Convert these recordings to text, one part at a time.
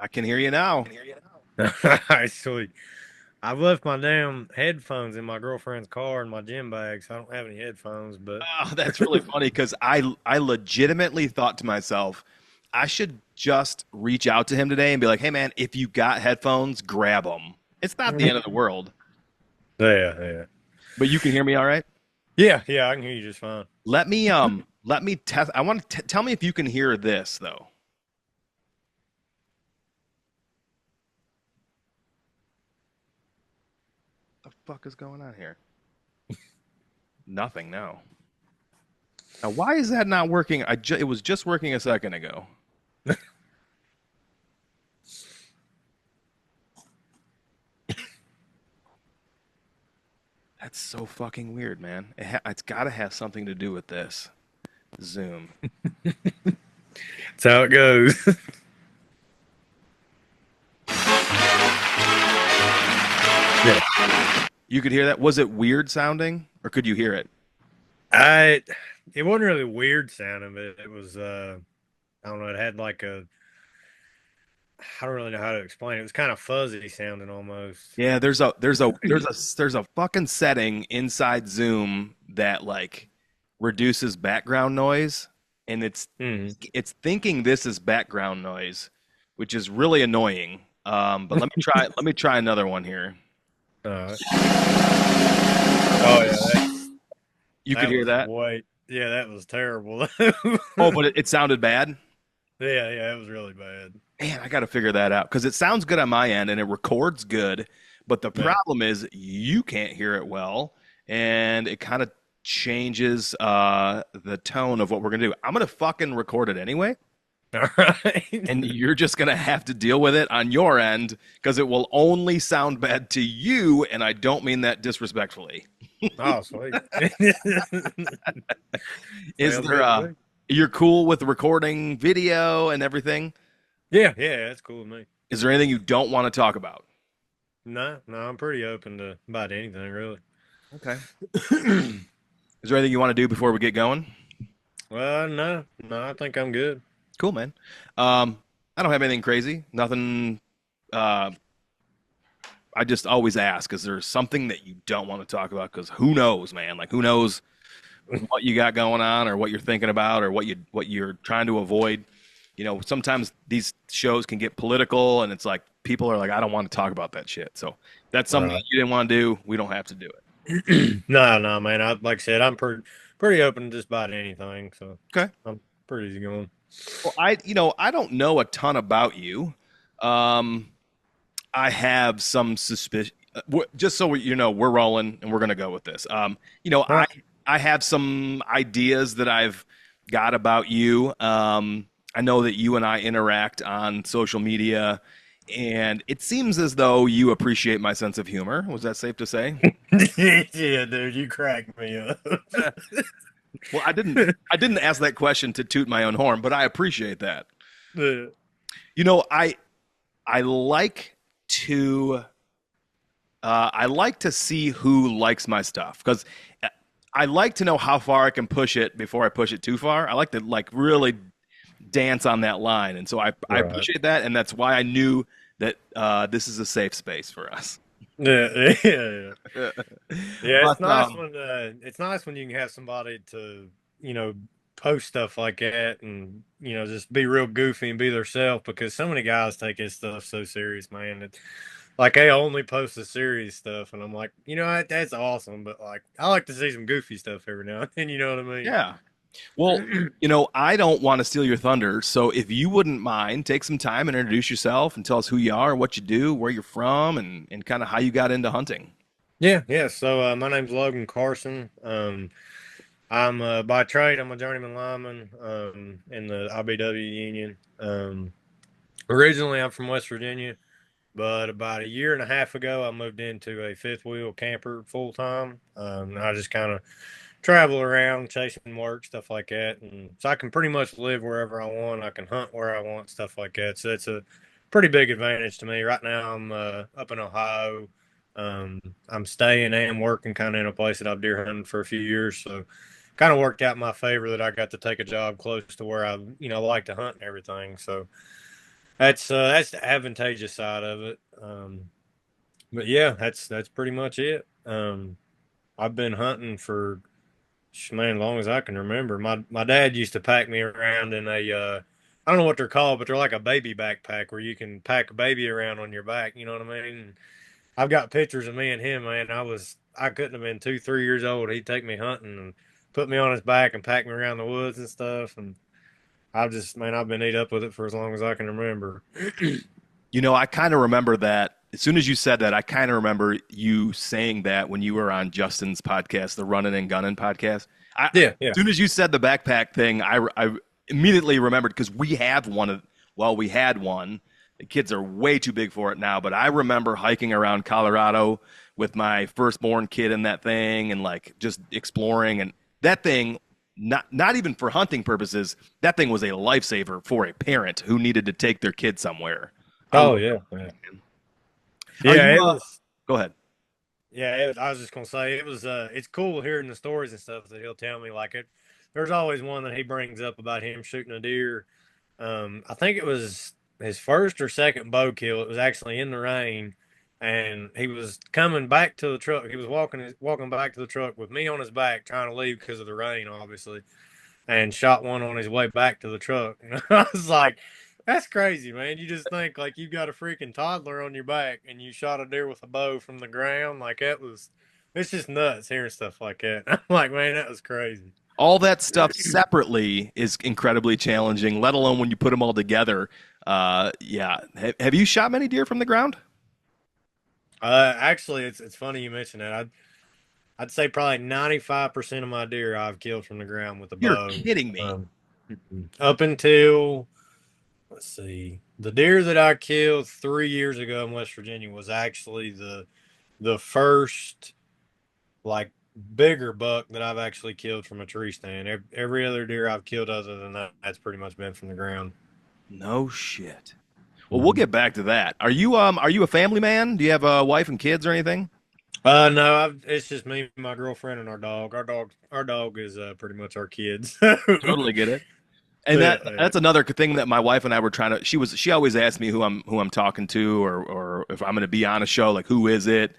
I can hear you now. Actually, I've left my damn headphones in my girlfriend's car in my gym bag, so I don't have any headphones. But Oh, that's really funny because I legitimately thought to myself, I should just reach out to him today and be like, "Hey, man, if you got headphones, grab them. It's not the end of the world." yeah, But you can hear me all right. yeah, I can hear you just fine. Let me test. I want to tell me if you can hear this though. The fuck is going on here? Nothing. No. Now, why is that not working? It was just working a second ago. That's so fucking weird, man. It's got to have something to do with this. Zoom. That's how it goes. Yeah, You could hear that? Was it weird sounding, or could you hear it? I. It wasn't really weird sounding, but it was. I don't know. It had like a. I don't really know how to explain it. It was kind of fuzzy sounding almost. Yeah, there's a fucking setting inside Zoom that like reduces background noise, and Hmm. it's thinking this is background noise, which is really annoying. But let me try another one here. Uh, oh yeah, You could that hear was that? way. Yeah, that was terrible. Oh, but it sounded bad. Yeah, it was really bad. Man, I got to figure that out because it sounds good on my end and it records good. But the Yeah. problem is you can't hear it well, and it kind of changes the tone of what we're gonna do. I'm gonna fucking record it anyway, All right. and you're just gonna have to deal with it on your end because it will only sound bad to you, and I don't mean that disrespectfully. Oh, sweet. Is Sounds there good to me. you're cool with recording video and everything? Yeah, that's cool with me. Is there anything you don't want to talk about? No, I'm pretty open to about anything, really. Okay. Is there anything you want to do before we get going? Well, no, I think I'm good. Cool, man. Um, I don't have anything crazy. Nothing. Uh, I just always ask, is there something that you don't want to talk about? Because who knows, man? Like, who knows what you got going on, or what you're thinking about, or what you're trying to avoid. Sometimes these shows can get political, and it's like people are like, I don't want to talk about that shit. So if that's something that Right. you didn't want to do. We don't have to do it. No, man. Like I said, I'm pretty open to just about anything, so Okay. I'm pretty easy going. Well, I don't know a ton about you. Um, I have some suspicion. Just so we're rolling and we're gonna go with this. All right. I have some ideas that I've got about you. I know that you and I interact on social media, and it seems as though you appreciate my sense of humor. Was that safe to say? Yeah, dude, you cracked me up. Well, I didn't ask that question to toot my own horn, but I appreciate that. Yeah. I like to I like to see who likes my stuff because I like to know how far I can push it before I push it too far. I like to like really dance on that line, and so I Right. appreciate that, and that's why I knew that this is a safe space for us. Yeah. Yeah, But it's nice when you can have somebody to, you know, post stuff like that and, just be real goofy and be themselves because so many guys take this stuff so serious, man. Like they only post the serious stuff and I'm like, that's awesome, but like I like to see some goofy stuff every now and then, you know what I yeah, well, mean? I don't want to steal your thunder, so if you wouldn't mind, take some time and introduce yourself and tell us who you are, what you do, where you're from, and kind of how you got into hunting. Yeah. So my name's Logan Karson. I'm by trade, I'm a journeyman lineman in the IBW union. Originally, I'm from West Virginia, but about a year and a half ago, I moved into a fifth wheel camper full time. I just kind of travel around, chasing work, stuff like that, and so I can pretty much live wherever I want. I can hunt where I want, stuff like that. So it's a pretty big advantage to me. Right now, I'm up in Ohio. I'm staying and working kind of in a place that I've deer hunted for a few years, so kind of worked out in my favor that I got to take a job close to where I like to hunt and everything. So That's the advantageous side of it. But yeah, that's pretty much it. I've been hunting for man, as long as I can remember. My dad used to pack me around in a I don't know what they're called, but they're like a baby backpack where you can pack a baby around on your back. You know what I mean? I've got pictures of me and him, man. I couldn't have been 2, 3 years old. He'd take me hunting and put me on his back and pack me around the woods and stuff. And I've been eat up with it for as long as I can remember. I kind of remember that. As soon as you said that, I kind of remember you saying that when you were on Justin's podcast, the Running and Gunning podcast. Yeah, As yeah. soon as you said the backpack thing, I immediately remembered because we have one of, well, we had one. The kids are way too big for it now, but I remember hiking around Colorado with my firstborn kid in that thing and like just exploring. And that thing, not even for hunting purposes, that thing was a lifesaver for a parent who needed to take their kid somewhere. I Oh love yeah, that yeah. thing, man. Are Yeah, you? it was. Go ahead. Yeah, I was just gonna say it was. It's cool hearing the stories and stuff that he'll tell me. Like it, there's always one that he brings up about him shooting a deer. I think it was his first or second bow kill. It was actually in the rain, and he was coming back to the truck. He was walking back to the truck with me on his back, trying to leave because of the rain, obviously, and shot one on his way back to the truck. And I was like, that's crazy, man. You just think like you've got a freaking toddler on your back and you shot a deer with a bow from the ground. It's just nuts hearing stuff like that. I'm like, man, that was crazy. All that stuff separately is incredibly challenging, let alone when you put them all together. Yeah. Have you shot many deer from the ground? Actually, it's funny you mentioned that. I'd say probably 95% of my deer I've killed from the ground with a You're bow. kidding me. Um, Up until let's see, the deer that I killed 3 years ago in West Virginia was actually the first like bigger buck that I've actually killed from a tree stand. Every other deer I've killed other than that, that's pretty much been from the ground. No shit. Well, we'll Mhm. get back to that. Are you a family man? Do you have a wife and kids or anything? No, it's just me, my girlfriend, and our dog. Our dog is pretty much our kids. Totally get it. And Yeah, that's another thing that my wife and I were trying to. She always asked me who I'm talking to or if I'm going to be on a show, like who is it?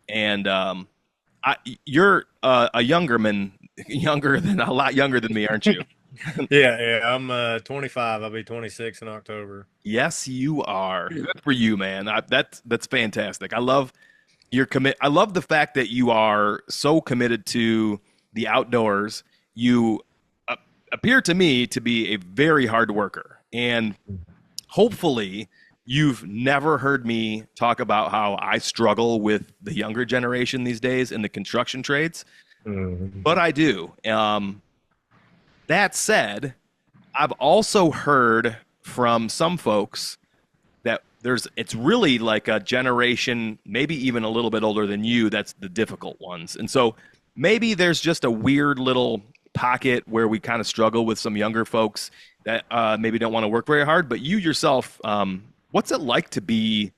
And you're a younger than a lot younger than me, aren't you? yeah. I'm 25. I'll be 26 in October. Yes, you are. Good for you, man. That's fantastic. I love your commit. I love the fact that you are so committed to the outdoors. You uh, appear to me to be a very hard worker, and hopefully, you've never heard me talk about how I struggle with the younger generation these days in the construction trades, Mhm. but I do. That said, I've also heard from some folks that it's really like a generation, maybe even a little bit older than you, that's the difficult ones. And so maybe there's just a weird little pocket where we kind of struggle with some younger folks that maybe don't want to work very hard. But you yourself, what's it like to be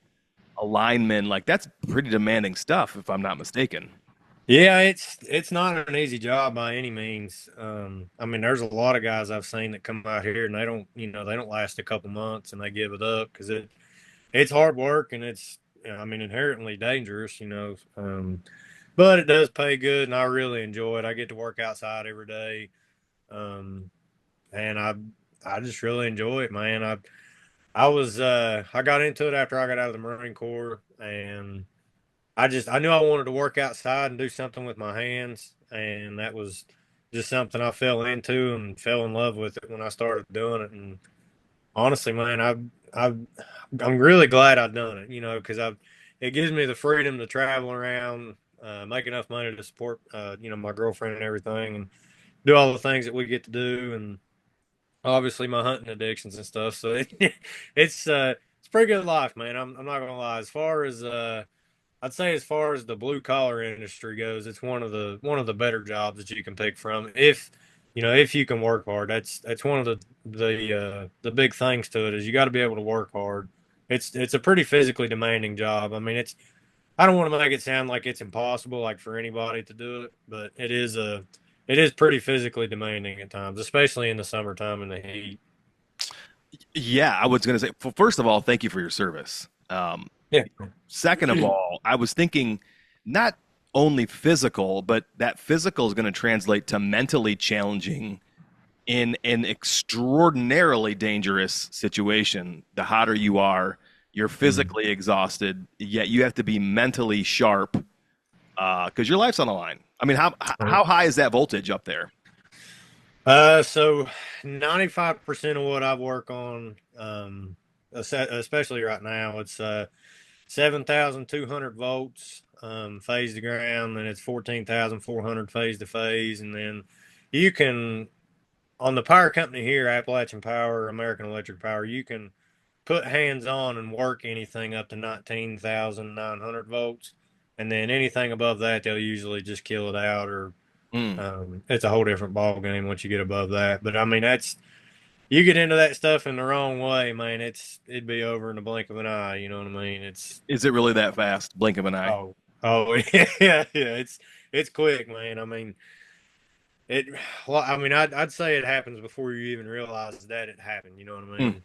a lineman? Like that's pretty demanding stuff, if I'm not mistaken. Yeah, it's not an easy job by any means. I mean, there's a lot of guys I've seen that come out here and they don't last a couple months and they give it up because it's hard work and I mean, inherently dangerous, but it does pay good and I really enjoy it. I get to work outside every day, um, and I just really enjoy it, man. I got into it after I got out of the Marine Corps and I knew I wanted to work outside and do something with my hands, and that was just something I fell into and fell in love with it when I started doing it. And honestly, man, I'm really glad I've done it, because it gives me the freedom to travel around, make enough money to support, my girlfriend and everything, and do all the things that we get to do, and obviously my hunting addictions and stuff. So it's a pretty good life, man. I'm not gonna lie. I'd say as far as the blue collar industry goes, it's one of the better jobs that you can pick from if you can work hard. That's one of the big things to it is you got to be able to work hard. It's a pretty physically demanding job. I mean, I don't want to make it sound like it's impossible like for anybody to do it, but it is pretty physically demanding at times, especially in the summertime in the heat. Yeah, I was going to say, well, first of all, thank you for your service. Yeah. Second of all, I was thinking not only physical, but that physical is going to translate to mentally challenging in an extraordinarily dangerous situation. The hotter you are, you're Mhm. physically exhausted, yet you have to be mentally sharp because your life's on the line. I mean, how high is that voltage up there? So 95% of what I work on, especially right now, it's 7,200 volts phase to ground, and it's 14,400 phase to phase. And then you can, on the power company here, Appalachian Power, American Electric Power, you can put hands on and work anything up to 19,900 volts. And then anything above that, they'll usually just kill it out, or Mm. it's a whole different ball game once you get above that. But I mean, that's you get into that stuff in the wrong way, man. It'd be over in the blink of an eye. You know what I mean? It's Is it really that fast? Blink of an eye. oh oh yeah, yeah. It's quick, man. I mean it. Well, I mean, I'd say it happens before you even realize that it happened. You know what I Mm. mean?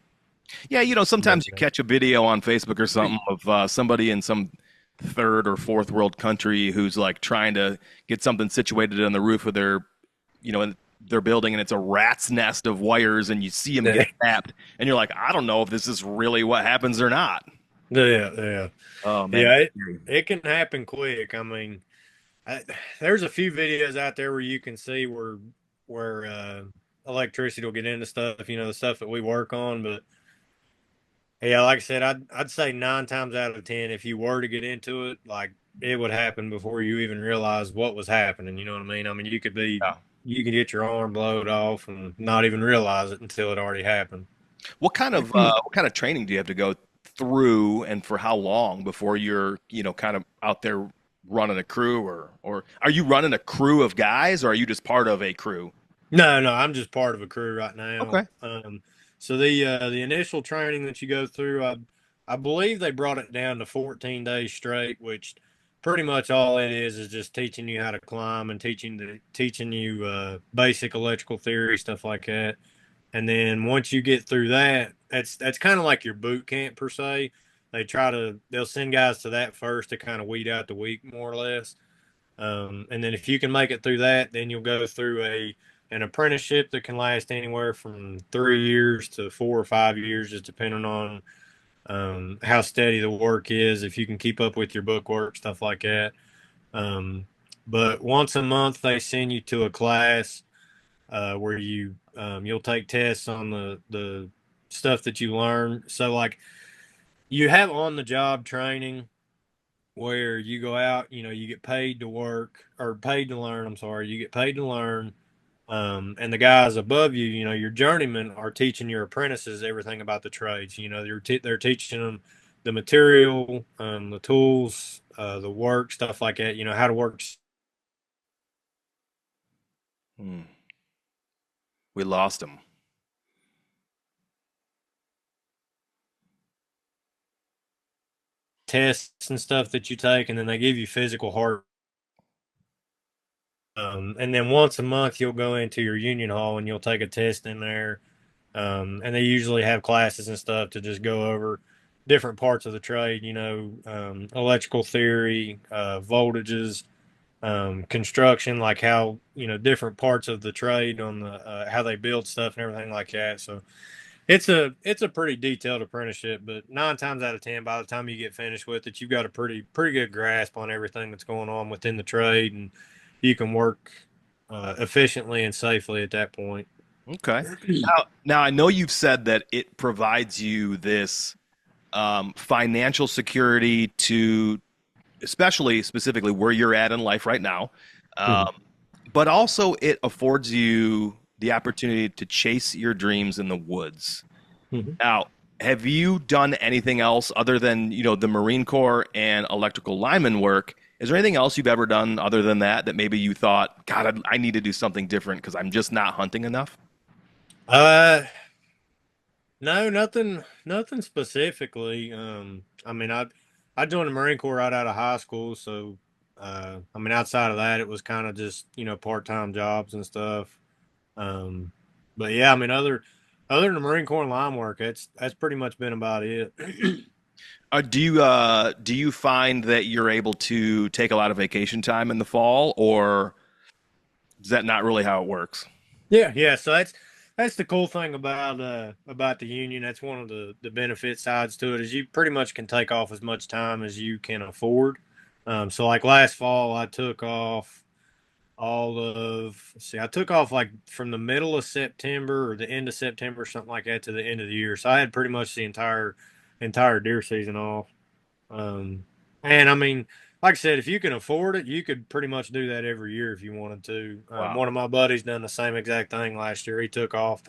Yeah, But sometimes you catch a video on Facebook or something of somebody in some third or fourth world country who's like trying to get something situated on the roof of their, in their building, and it's a rat's nest of wires, and you see them get yeah, tapped, and you're like, I don't know if this is really what happens or not. yeah, Oh man, yeah. that's It scary. it can happen quick. I mean, there's a few videos out there where you can see where electricity will get into stuff. You know, the stuff that we work on, but yeah, like I said, I'd say 9 times out of 10, if you were to get into it, like it would happen before you even realize what was happening. You know what I mean? I mean, Yeah. you could get your arm blowed off and not even realize it until it already happened. What kind of training do you have to go through, and for how long before you're kind of out there running a crew, or are you running a crew of guys, or are you just part of a crew? No, no, I'm just part of a crew right now. Okay. So the initial training that you go through, I believe they brought it down to 14 days straight, which pretty much all it is just teaching you how to climb and teaching you basic electrical theory, stuff like that. And then once you get through that, that's kind of like your boot camp per se. They'll send guys to that first to kind of weed out the weak more or less. And then if you can make it through that, then you'll go through a an apprenticeship that can last anywhere from 3 years to 4 or 5 years, just depending on how steady the work is. If you can keep up with your book work, stuff like that. Um, but once a month, they send you to a class where you'll take tests on the stuff that you learn. So like you have on the job training where you go out, you get paid to work or paid to learn. I'm sorry, you get paid to learn. And the guys above you, your journeymen are teaching your apprentices everything about the trades. They're teaching them the material, the tools, the work, stuff like that. How to work Hmm. We lost him. tests and stuff that you take, and then they give you physical hard. And then once a month, you'll go into your union hall and you'll take a test in there. And they usually have classes and stuff to just go over different parts of the trade, electrical theory, voltages, construction, like how, different parts of the trade on the how they build stuff and everything like that. So it's a pretty detailed apprenticeship, but 9 times out of 10, by the time you get finished with it, you've got a pretty good grasp on everything that's going on within the trade, and you can work efficiently and safely at that point. Okay. Now I know you've said that it provides you this financial security to, especially specifically where you're at in life right now, Mhm. um, but also it affords you the opportunity to chase your dreams in the woods. Mhm. Now, have you done anything else other than, the Marine Corps and electrical lineman work? Is there anything else you've ever done other than that that maybe you thought, God, I need to do something different because I'm just not hunting enough? Uh, no, nothing specifically. I mean, I joined the Marine Corps right out of high school, so I mean, outside of that, it was kind of just part time jobs and stuff. Um, but yeah, I mean, Other than the Marine Corps and line work, that's pretty much been about it. Do you find that you're able to take a lot of vacation time in the fall, or is that not really how it works? Yeah, yeah. So that's the cool thing about the union. That's one of the benefit sides to it is you pretty much can take off as much time as you can afford. So like last fall, I took off I took off like from the middle of September or the end of September, something like that, to the end of the year. So I had pretty much the entire deer season off. Um, and I mean, like I said, if you can afford it, you could pretty much do that every year if you wanted to. Wow. One of my buddies done the same exact thing last year. He took off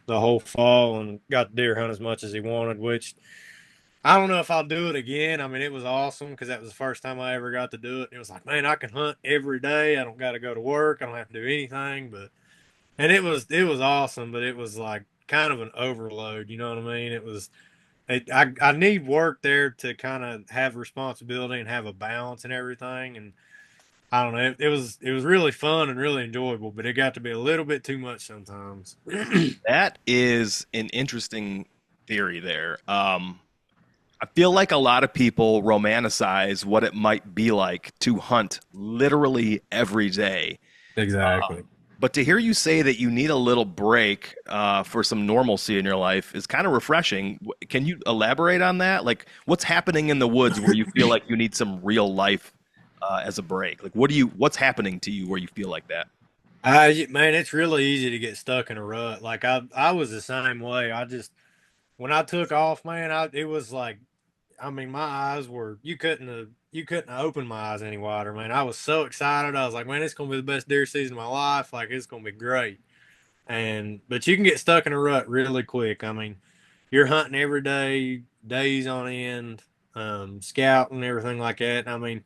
the whole fall and got the deer hunt as much as he wanted, which I don't know if I'll do it again. I mean, it was awesome because that was the first time I ever got to do it. And it was like, man, I can hunt every day. I don't got to go to work. I don't have to do anything. And it was awesome, but it was like kind of an overload. You know what I mean? I need work there to kind of have responsibility and have a balance and everything. And I don't know, it was really fun and really enjoyable, but it got to be a little bit too much sometimes. That is an interesting theory there. I feel like a lot of people romanticize what it might be like to hunt literally every day. Exactly. But to hear you say that you need a little break for some normalcy in your life is kind of refreshing. Can you elaborate on that? Like, what's happening in the woods where you feel like you need some real life as a break? Like, what's happening to you where you feel like that? Man, it's really easy to get stuck in a rut. Like I was the same way. When I took off, man, it was like, I mean, my eyes were you couldn't have opened my eyes any wider, man. I was so excited. I was like, man, it's gonna be the best deer season of my life. Like it's gonna be great. But you can get stuck in a rut really quick. I mean, you're hunting every day, days on end, scouting, everything like that. I mean,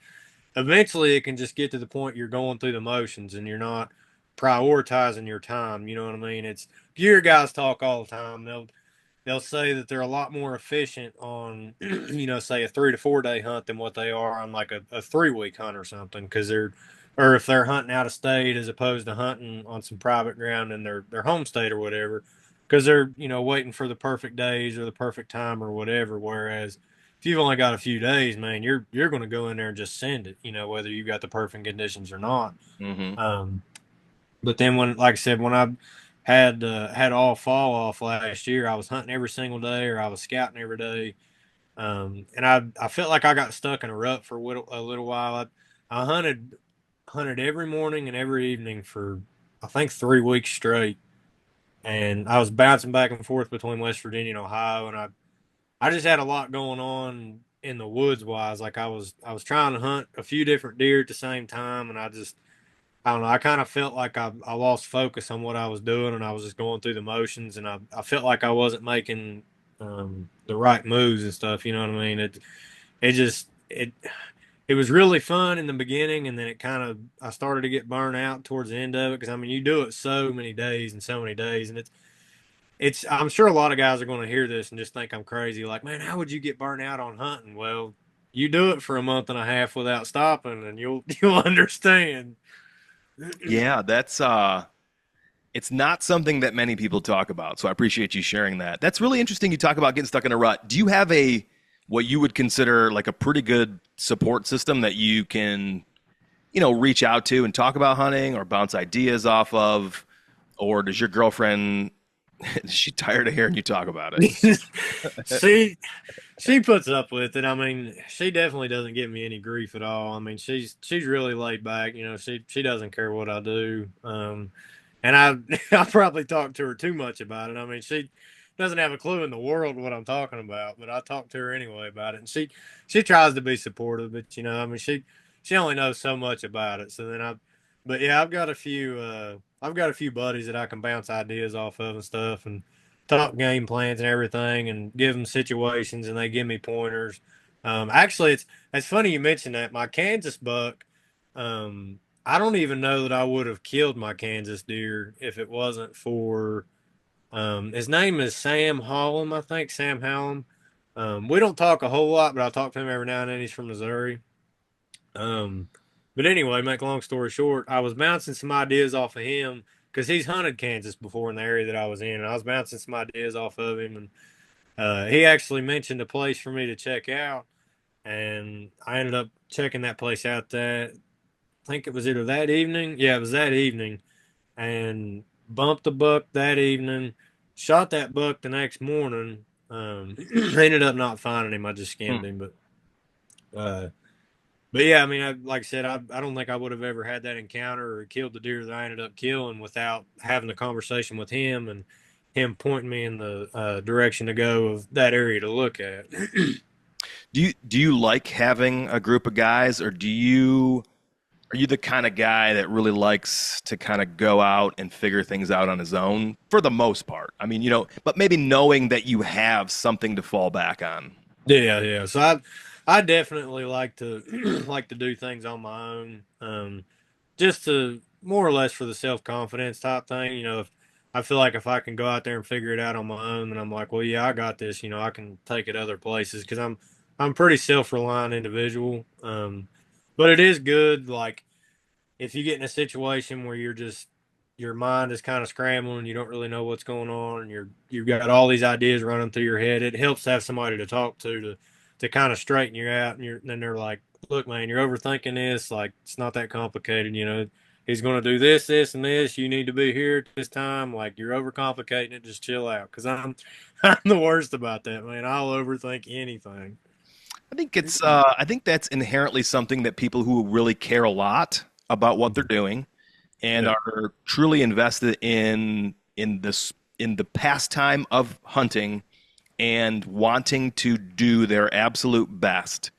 eventually it can just get to the point you're going through the motions and you're not prioritizing your time. You know what I mean? It's gear guys talk all the time. They'll say that they're a lot more efficient on, say a 3 to 4 day hunt than what they are on like a 3 week hunt or something. Or if they're hunting out of state as opposed to hunting on some private ground in their home state or whatever, because they're, waiting for the perfect days or the perfect time or whatever. Whereas if you've only got a few days, man, you're going to go in there and just send it, whether you got the perfect conditions or not. Hmm. Um, but then like I said, when I had all fall off last year, I was hunting every single day or I was scouting every day. And I felt like I got stuck in a rut for a little while. I hunted every morning and every evening for I think 3 weeks straight, and I was bouncing back and forth between West Virginia and Ohio, and I just had a lot going on in the woods wise. Like I was trying to hunt a few different deer at the same time, and I don't know. I kind of felt like I lost focus on what I was doing, and I was just going through the motions, and I felt like I wasn't making the right moves and stuff. You know what I mean? It just it was really fun in the beginning, and then I started to get burned out towards the end of it because I mean you do it so many days and so many days, and it's I'm sure a lot of guys are going to hear this and just think I'm crazy. Like, man, how would you get burned out on hunting? Well, you do it for a month and a half without stopping, and you'll understand. Yeah, that's it's not something that many people talk about. So I appreciate you sharing that. That's really interesting. You talk about getting stuck in a rut. Do you have a what you would consider like a pretty good support system that you can, reach out to and talk about hunting or bounce ideas off of? Or does your girlfriend is she tired of hearing you talk about it? she she puts up with it. I mean, she definitely doesn't give me any grief at all. I mean, she's really laid back. She doesn't care what I do. And I I probably talk to her too much about it. I mean, she doesn't have a clue in the world what I'm talking about, but I talk to her anyway about it, and she tries to be supportive, but I mean, she only knows so much about it. But yeah, I've got a few buddies that I can bounce ideas off of and stuff, and talk game plans and everything, and give them situations, and they give me pointers. Actually, it's funny you mentioned that. My Kansas buck. I don't even know that I would have killed my Kansas deer if it wasn't for his name is Sam Hallam, I think Sam Hallam. We don't talk a whole lot, but I talk to him every now and then. He's from Missouri. Um, but anyway, make a long story short, I was bouncing some ideas off of him, because he's hunted Kansas before in the area that I was in, and I was bouncing some ideas off of him, and he actually mentioned a place for me to check out, and I ended up checking that place out. That I think it was either that evening, yeah, it was that evening, and bumped the buck that evening, shot that buck the next morning. Ended up not finding him. I just Hmm. skinned him, uh, but yeah, I mean, like I said, I don't think I would have ever had that encounter or killed the deer that I ended up killing without having a conversation with him and him pointing me in the direction to go of that area to look at. Do you like having a group of guys, or are you the kind of guy that really likes to kind of go out and figure things out on his own for the most part? I mean, but maybe knowing that you have something to fall back on. Yeah, yeah. So I definitely like to like to do things on my own, just to more or less for the self confidence type thing. If I feel like if I can go out there and figure it out on my own, then I'm like, well, yeah, I got this. I can take it other places because I'm a pretty self reliant individual. But it is good, like if you get in a situation where your mind is kind of scrambling, you don't really know what's going on, and you've got all these ideas running through your head. It helps to have somebody to talk to kind of straighten you out. And then they're like, "Look, man, you're overthinking this. Like, it's not that complicated. He's going to do this, this, and this. You need to be here at this time. Like, you're overcomplicating it. Just chill out." Because I'm the worst about that, man. I'll overthink anything. I think that's inherently something that people who really care a lot about what they're doing and Yeah, are truly invested in the pastime of hunting and wanting to do their absolute best.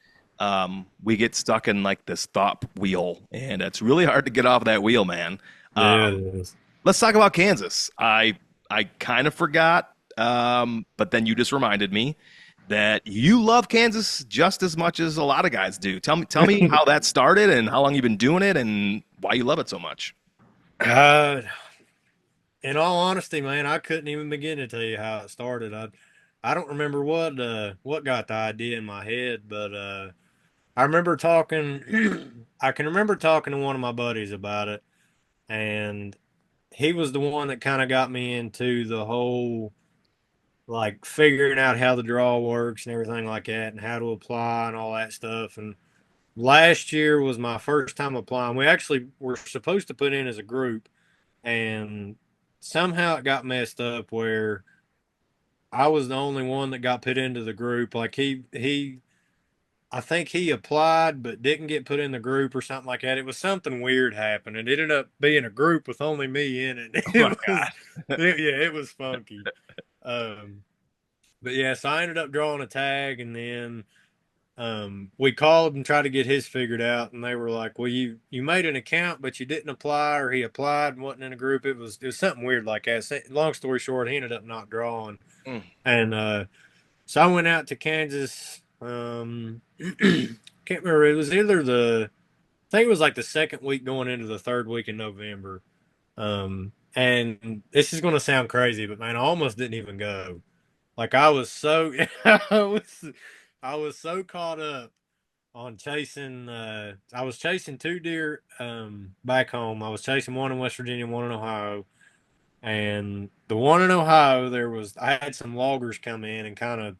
We get stuck in like this thought wheel, and it's really hard to get off that wheel, man. yeah, it is. Let's talk about Kansas. I kind of forgot, but then you just reminded me that you love Kansas just as much as a lot of guys do. Tell me how that started and how long you've been doing it and why you love it so much. uh, in all honesty, man, I couldn't even begin to tell you how it started. I don't remember what got the idea in my head, but I remember talking. I can remember talking to one of my buddies about it, and he was the one that kind of got me into the whole like figuring out how the draw works and everything like that, and how to apply and all that stuff. And last year was my first time applying. We actually were supposed to put in as a group, and somehow it got messed up where I was the only one that got put into the group. Like I think he applied but didn't get put in the group or something like that. It was something weird happened. It ended up being a group with only me in it. Oh my Yeah, it was funky. Um, but yeah, so I ended up drawing a tag, and then we called and tried to get his figured out, and they were like, "Well, you made an account, but you didn't apply, or he applied and wasn't in a group." It was something weird like that. So, long story short, he ended up not drawing, God. and so I went out to Kansas. Can't remember. It was either I think it was like the second week going into the third week in November. And this is going to sound crazy, but man, I almost didn't even go. Like I was so I was I was so caught up on chasing. I was chasing two deer back home. I was chasing one in West Virginia, one in Ohio, and the one in Ohio I had some loggers come in and kind of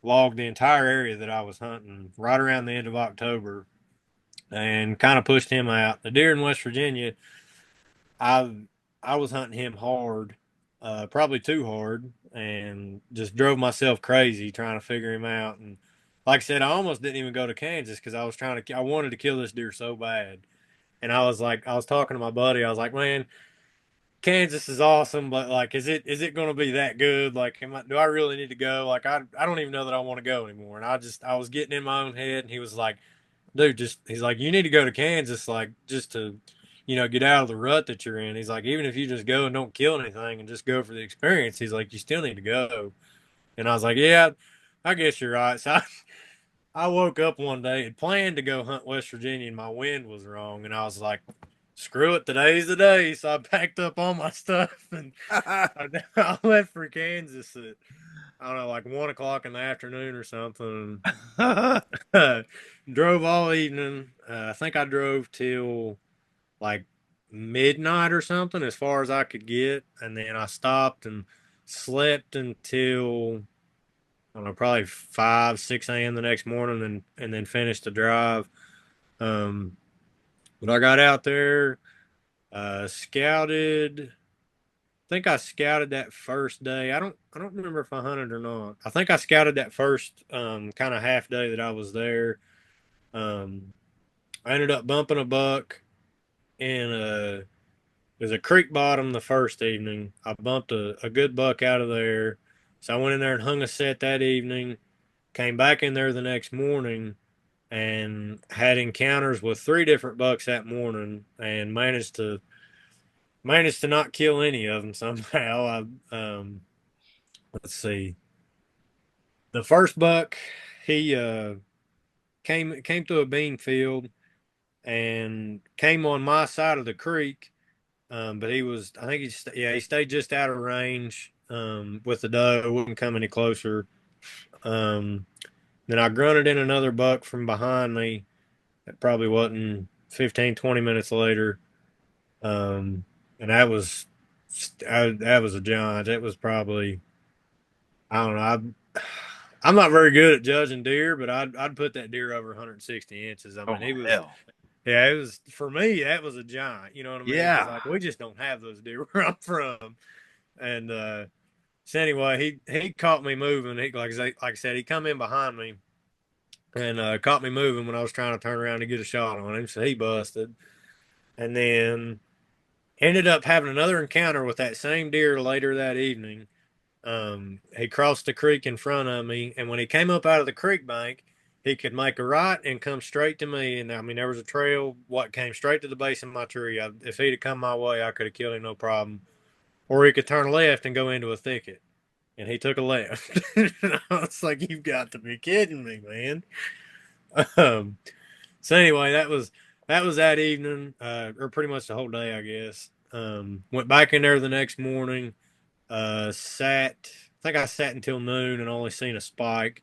logged the entire area that I was hunting right around the end of October and kind of pushed him out. The deer in West Virginia, I I was hunting him hard, probably too hard, and just drove myself crazy trying to figure him out. And like I said, I almost didn't even go to Kansas because I wanted to kill this deer so bad. And I was talking to my buddy. I was like, man, Kansas is awesome, but like, is it going to be that good? Like, do I really need to go? Like, I don't even know that I want to go anymore. And I was getting in my own head, and he was like, dude, he's like, you need to go to Kansas, like, just to, get out of the rut that you're in. He's like, even if you just go and don't kill anything and just go for the experience, he's like, you still need to go. And I was like, yeah, I guess you're right. So I woke up one day and planned to go hunt West Virginia, and my wind was wrong. And I was like, screw it, today's the day. So I packed up all my stuff and I left for Kansas at, I don't know, like 1 o'clock in the afternoon or something. Drove all evening. I think I drove till like midnight or something, as far as I could get, and then I stopped and slept until I don't know, probably 5, 6 a.m. the next morning, and then finished the drive. Um, but I got out there, scouted. I think I scouted that first day. I don't remember if I hunted or not. I think I scouted that first kind of half day that I was there. Um, I ended up bumping a buck in there's a creek bottom the first evening. I bumped a good buck out of there. So I went in there and hung a set that evening, came back in there the next morning and had encounters with three different bucks that morning and managed to not kill any of them somehow. Let's see. The first buck, he came through a bean field and came on my side of the creek. But he was, I think he stayed just out of range with the doe. Wouldn't come any closer. Um, then I grunted in another buck from behind me. It probably wasn't 15, 20 minutes later. Um, and that was a giant. It was probably, I don't know. I'm not very good at judging deer, but I'd put that deer over 160 inches. I mean, Oh he was, hell. yeah, it was for me. That was a giant. You know what I mean? Because Yeah. like we just don't have those deer where I'm from. And so anyway, he caught me moving. Like I said, he come in behind me and caught me moving when I was trying to turn around to get a shot on him. So he busted, and then ended up having another encounter with that same deer later that evening. He crossed the creek in front of me, and when he came up out of the creek bank, he could make a right and come straight to me. And I mean, there was a trail what came straight to the base of my tree. If he'd have come my way, I could have killed him no problem. Or he could turn left and go into a thicket. And he took a left. I was like, "You've got to be kidding me, man!" Um, so anyway, that was that evening, or pretty much the whole day, I guess. Went back in there the next morning. Sat. I think I sat until noon and only seen a spike.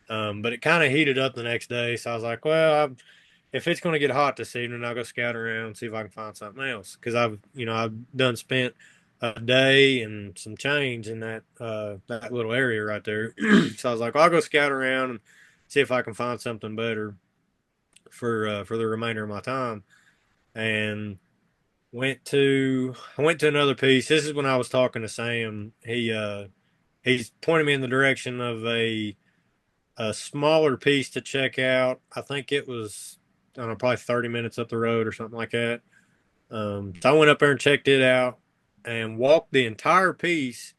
But it kind of heated up the next day, so I was like, "Well, if it's going to get hot this evening, I'll go scout around and see if I can find something else." Because I've done spent a day and some change in that little area right there. So I was like, I'll go scout around and see if I can find something better for the remainder of my time. And I went to another piece. This is when I was talking to Sam. He's pointed me in the direction of a smaller piece to check out. I think it was, I don't know, probably 30 minutes up the road or something like that. So I went up there and checked it out and walked the entire piece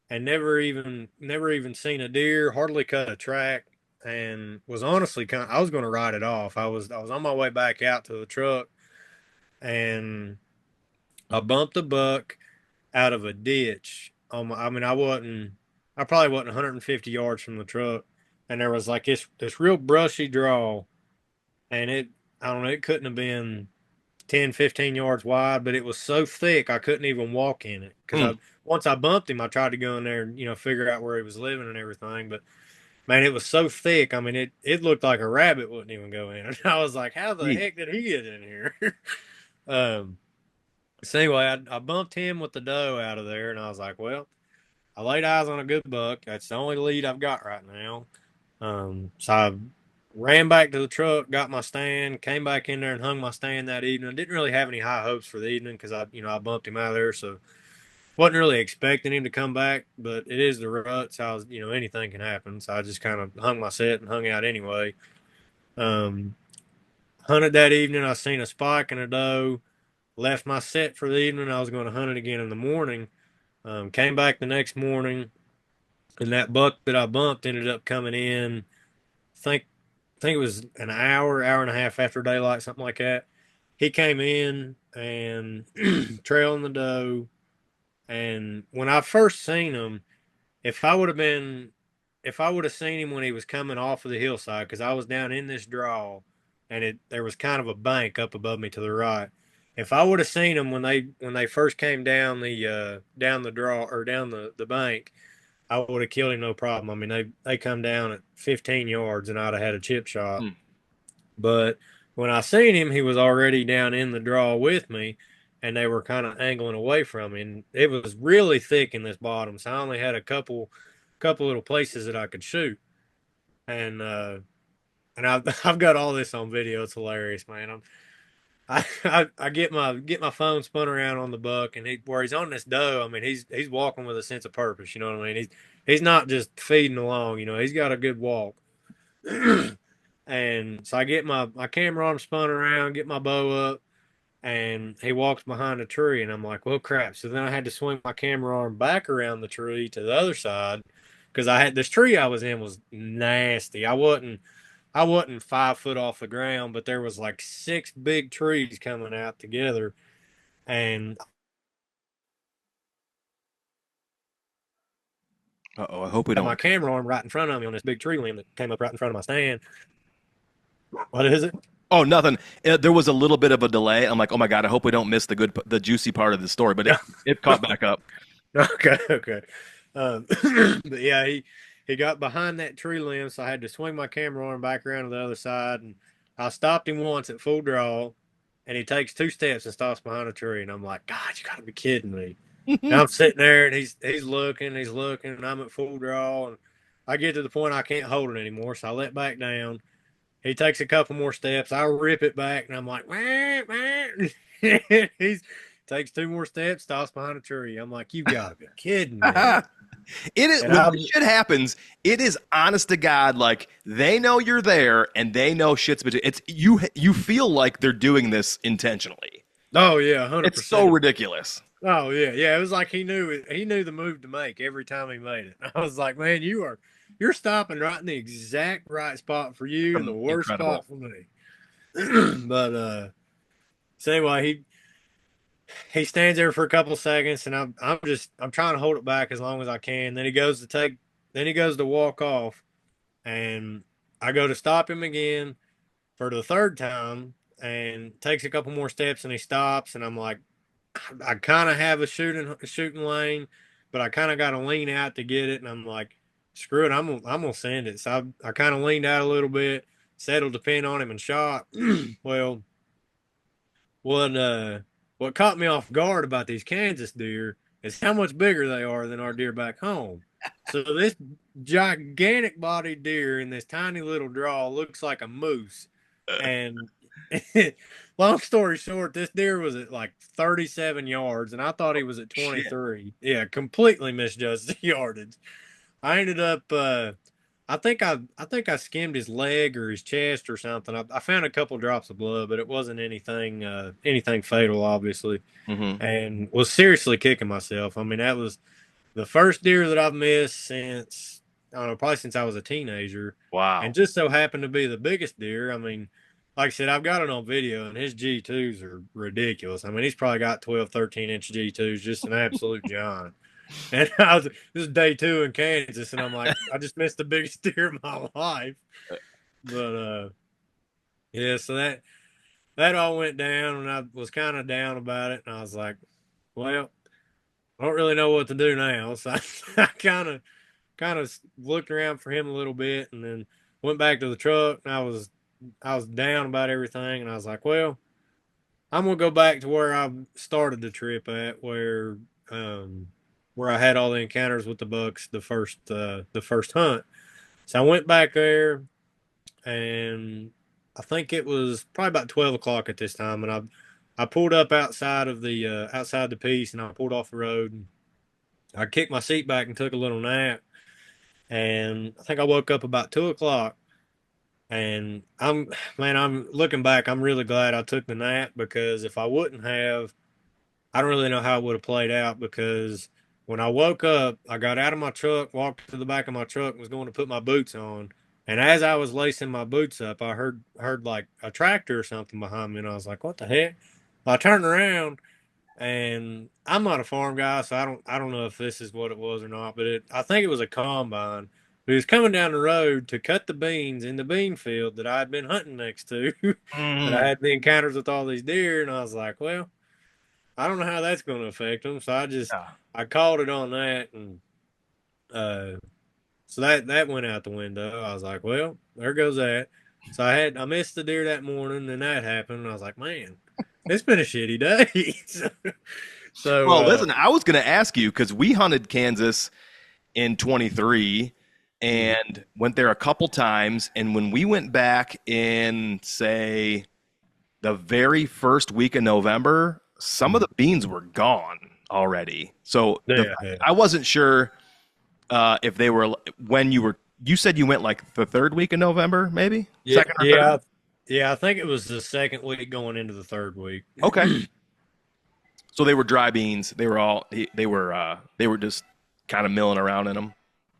and never even seen a deer, hardly cut a track, and was honestly I was going to ride it off. I was on my way back out to the truck and I bumped a buck out of a ditch. I mean, I probably wasn't 150 yards from the truck, and there was like this real brushy draw, and I don't know, it couldn't have been 10, 15 yards wide, but it was so thick I couldn't even walk in it because Hmm. I once I bumped him, I tried to go in there and figure out where he was living and everything, but man, it was so thick. I mean, it looked like a rabbit wouldn't even go in. And I was like, how the Gee. heck did he get in here? um, so anyway, I bumped him with the doe out of there, and I was like, well, I laid eyes on a good buck. That's the only lead I've got right now. So I ran back to the truck, got my stand, came back in there and hung my stand that evening. I didn't really have any high hopes for the evening because I bumped him out of there, so wasn't really expecting him to come back. But it is the rut, so anything can happen. So I just kind of hung my set and hung out anyway. Um, Hunted that evening. I seen a spike and a doe. Left my set for the evening. I was going to hunt it again in the morning. Came back the next morning, and that buck that I bumped ended up coming in. Think think it was an hour and a half after daylight, something like that. He came in and trailing the doe. And when I first seen him, if I would have been, if I would have seen him when he was coming off of the hillside, because I was down in this draw, and there was kind of a bank up above me to the right. If I would have seen him when they first came down the draw or down the bank, I would have killed him no problem. I mean, they come down at 15 yards, and I'd have had a chip shot. Hmm. But when I seen him, he was already down in the draw with me, and they were kind of angling away from me. And it was really thick in this bottom, so I only had a couple little places that I could shoot. And I've got all this on video. It's hilarious, man. I get my phone spun around on the buck, and where he's on this doe. I mean, he's walking with a sense of purpose. You know what I mean? He's not just feeding along. You know, he's got a good walk. And so I get my camera arm spun around, get my bow up, and he walks behind a tree, and I'm like, well, crap. So then I had to swing my camera arm back around the tree to the other side because I had this tree I was in was nasty. I wasn't 5 foot off the ground, but there was like six big trees coming out together, and Uh-oh, I hope we I had my don't. camera arm right in front of me on this big tree limb that came up right in front of my stand. What is it? Oh, nothing. There was a little bit of a delay. I'm like, oh my God, I hope we don't miss the juicy part of the story, but it caught back up. Okay, okay. But yeah, he got behind that tree limb, so I had to swing my camera arm back around to the other side, and I stopped him once at full draw, and he takes 2 steps and stops behind a tree, and I'm like, God, you gotta be kidding me. And I'm sitting there, and he's looking, and I'm at full draw, and I get to the point I can't hold it anymore, so I let back down. He takes a couple more steps. I rip it back, and I'm like, wah, wah. He's takes 2 more steps, stops behind a tree. I'm like, you gotta be kidding me. It is And when I'm this shit happens. It is honest to God, like they know you're there and they know shit's between. It's you. You feel like they're doing this intentionally. Oh yeah, hundred It's so percent. ridiculous Oh yeah, yeah. It was like he knew it. He knew the move to make every time he made it. I was like, man, you're stopping right in the exact right spot for you and the and worst incredible. spot for me. But so anyway, he stands there for a couple seconds, and I'm trying to hold it back as long as I can. Then he goes to walk off, and I go to stop him again for the third time, and takes a couple more steps, and he stops, and I'm like, I kind of have a shooting lane, but I kind of got to lean out to get it, and I'm like, screw it, I'm gonna send it. So I kind of leaned out a little bit, settled the pin on him, and shot. Well, what uh what caught me off guard about these Kansas deer is how much bigger they are than our deer back home. So this gigantic bodied deer in this tiny little draw looks like a moose. And long story short, this deer was at like 37 yards and I thought he was at Shit. 23. Yeah, completely misjudged the yardage. I ended up I think I skimmed his leg or his chest or something. I found a couple drops of blood, but it wasn't anything fatal, obviously, Hmm. and was seriously kicking myself. I mean, that was the first deer that I've missed since I don't know, probably since I was a teenager, and Wow. just so happened to be the biggest deer. I mean, like I said, I've got it on video, and his G2s are ridiculous. I mean, he's probably got 12, 13 inch G2s, just an absolute giant. And this is day two in Kansas, and I'm like, I just missed the biggest deer of my life. But yeah, so that all went down, and I was kind of down about it, and I was like, well, I don't really know what to do now. So I kind of looked around for him a little bit, and then went back to the truck, and I was down about everything, and I was like, well, I'm gonna go back to where I started the trip at, um where I had all the encounters with the bucks the first hunt. So I went back there, and I think it was probably about 12 o'clock at this time, and I pulled up outside the piece, and I pulled off the road. And I kicked my seat back and took a little nap, and I think I woke up about 2 o'clock. And I'm looking back, I'm really glad I took the nap because if I wouldn't have, I don't really know how it would have played out because when I woke up, I got out of my truck, walked to the back of my truck, and was going to put my boots on. And as I was lacing my boots up, I heard like a tractor or something behind me, and I was like, "What the heck?" I turned around, and I'm not a farm guy, so I don't know if this is what it was or not, but I think it was a combine. But he was coming down the road to cut the beans in the bean field that I had been hunting next to, that I Hmm. had the encounters with all these deer, and I was like, well. I don't know how that's going to affect them. So Yeah. I called it on that, and uh, so that went out the window. I was like, well, there goes that. So I missed the deer that morning, and that happened. And I was like, man. it's been a shitty day. So, Well, listen, I was going to ask you because we hunted Kansas in 23 mm, and went there a couple times. And when we went back in, say, the very first week of November, some of mm. the beans were gone already. So Yeah, yeah, I wasn't sure if they were when you said you went like the third week of November, maybe yeah, second or third. yeah, yeah. I think it was the second week going into the third week. Okay, so they were dry beans. They were just kind of milling around in them.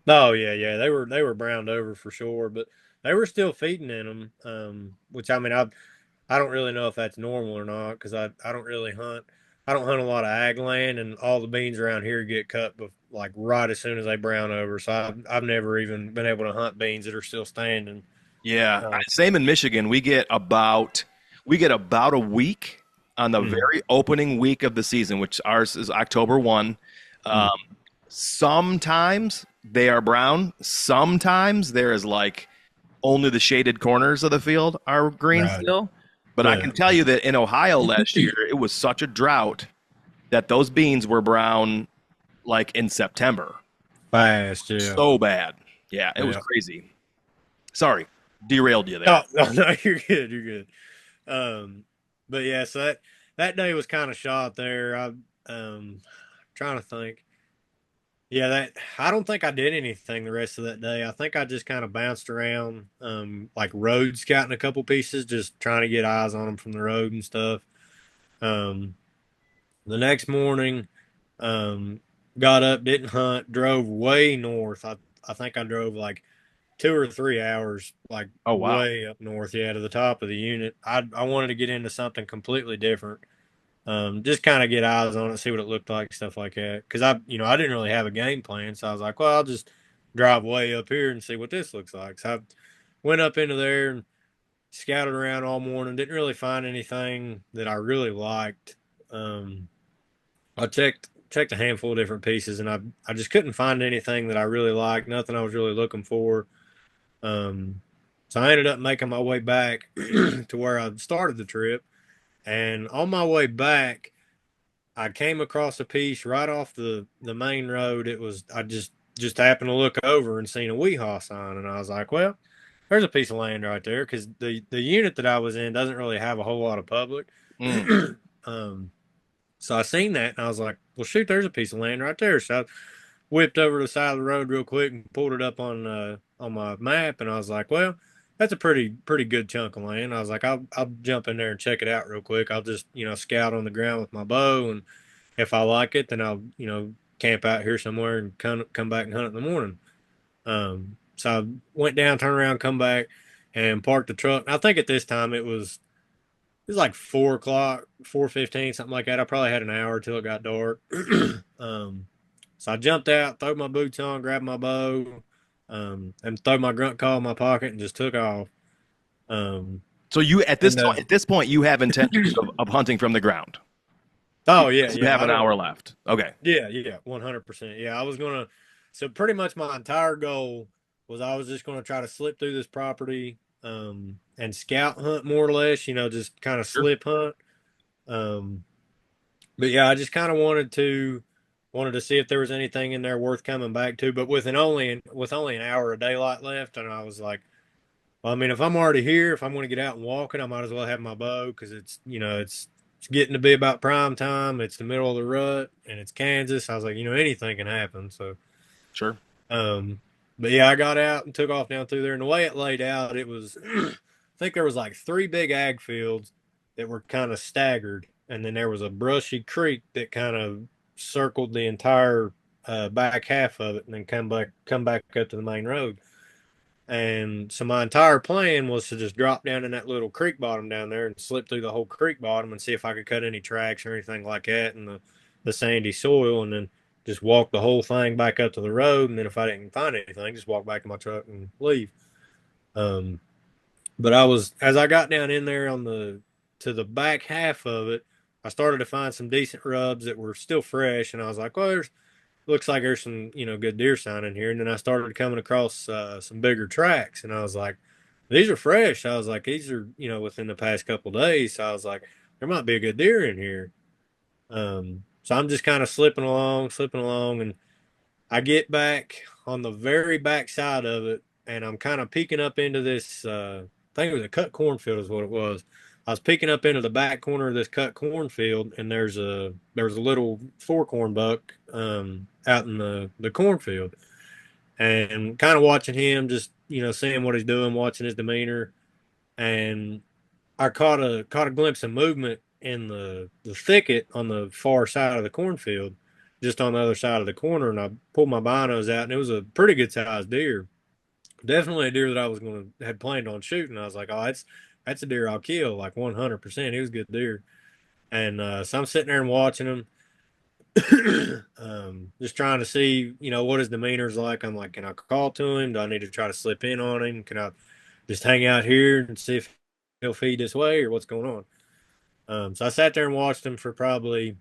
Oh yeah, yeah. They were browned over for sure, but they were still feeding in them. Which I mean, I don't really know if that's normal or not because I don't really hunt. I don't hunt a lot of ag land, and all the beans around here get cut like right as soon as they brown over. So I've never even been able to hunt beans that are still standing. Yeah, Uh, same in Michigan. We get about a week on the mm, very opening week of the season, which ours is October 1. Um, mm, sometimes they are brown. Sometimes there is like only the shaded corners of the field are green right. still. But I Yeah. can tell you that in Ohio last year, it was such a drought that those beans were brown like in September. Fast. Yeah. So bad. Yeah, it was Yeah. crazy. Sorry, derailed you there. Oh, no, no, you're good. You're good. Um, but yeah, so that day was kind of shot there. Trying to think. Yeah, that I don't think I did anything the rest of that day. I think I just kind of bounced around, like road scouting a couple pieces, just trying to get eyes on them from the road and stuff. Um, the next morning, um, got up, didn't hunt, drove way north. I think I drove like 2 or 3 hours, like Oh wow. way up north, yeah, to the top of the unit. I wanted to get into something completely different. Just kind of get eyes on it, see what it looked like, stuff like that. Because I didn't really have a game plan, so I was like, well, I'll just drive way up here and see what this looks like. So I went up into there and scouted around all morning. Didn't really find anything that I really liked. Um, I checked a handful of different pieces, and I just couldn't find anything that I really liked. Nothing I was really looking for. Um, so I ended up making my way back to where I started the trip. And on my way back, I came across a piece right off the main road. It was I just happened to look over and seen a Weehaw sign, and I was like, well, there's a piece of land right there because the unit that I was in doesn't really have a whole lot of public. Mm. um, so I seen that, and I was like, well, shoot, there's a piece of land right there. So I whipped over to the side of the road real quick and pulled it up on my map, and I was like, well, that's a pretty good chunk of land. I was like, I'll jump in there and check it out real quick. I'll just scout on the ground with my bow, and if I like it, then I'll camp out here somewhere and come back and hunt in the morning. So I went down, turned around, come back, and parked the truck. I think at this time it was like 4 o'clock, 4:15, something like that. I probably had an hour till it got dark. um, so I jumped out, threw my boots on, grabbed my bow, and threw my grunt call in my pocket and just took off. Um, So you and at this point you have intentions of hunting from the ground. oh yeah, You yeah, have I an don't. hour left. Okay. Yeah, yeah, 100%. Yeah, I was gonna. So pretty much my entire goal was I was just gonna try to slip through this property, and scout hunt more or less. Just kind of Sure. slip hunt. Um, but yeah, I just kind of wanted to see if there was anything in there worth coming back to. But with only an hour of daylight left, and I was like, well, I mean, if I'm already here, if I'm going to get out and walk it, I might as well have my bow because it's getting to be about prime time. It's the middle of the rut, and it's Kansas. I was like, anything can happen. So, Sure. um, but yeah, I got out and took off down through there. And the way it laid out, it was, I think there was like three big ag fields that were kind of staggered, and then there was a brushy creek that kind of circled the entire back half of it, and then come back up to the main road. And so my entire plan was to just drop down in that little creek bottom down there and slip through the whole creek bottom and see if I could cut any tracks or anything like that in the sandy soil, and then just walk the whole thing back up to the road. And then if I didn't find anything, just walk back to my truck and leave. Um, but as I got down in there to the back half of it, I started to find some decent rubs that were still fresh, and I was like, well, looks like there's some good deer sign in here. And then I started coming across some bigger tracks, and I was like, these are fresh. I was like, these are within the past couple of days. So I was like, there might be a good deer in here. So I'm just kind of slipping along, and I get back on the very back side of it, and I'm kind of peeking up into this. I think it was a cut cornfield, is what it was. I was peeking up into the back corner of this cut cornfield, and there was a little four corn buck out in the cornfield, and kind of watching him, just seeing what he's doing, watching his demeanor, and I caught a glimpse of movement in the thicket on the far side of the cornfield, just on the other side of the corner, and I pulled my binos out, and it was a pretty good sized deer. Definitely a deer that I was going to had planned on shooting. I was like, oh, that's a deer I'll kill, like 100%. He was a good deer, and so I'm sitting there and watching him, just trying to see, what his demeanor's like. I'm like, can I call to him? Do I need to try to slip in on him? Can I just hang out here and see if he'll feed this way or what's going on? So I sat there and watched him for probably,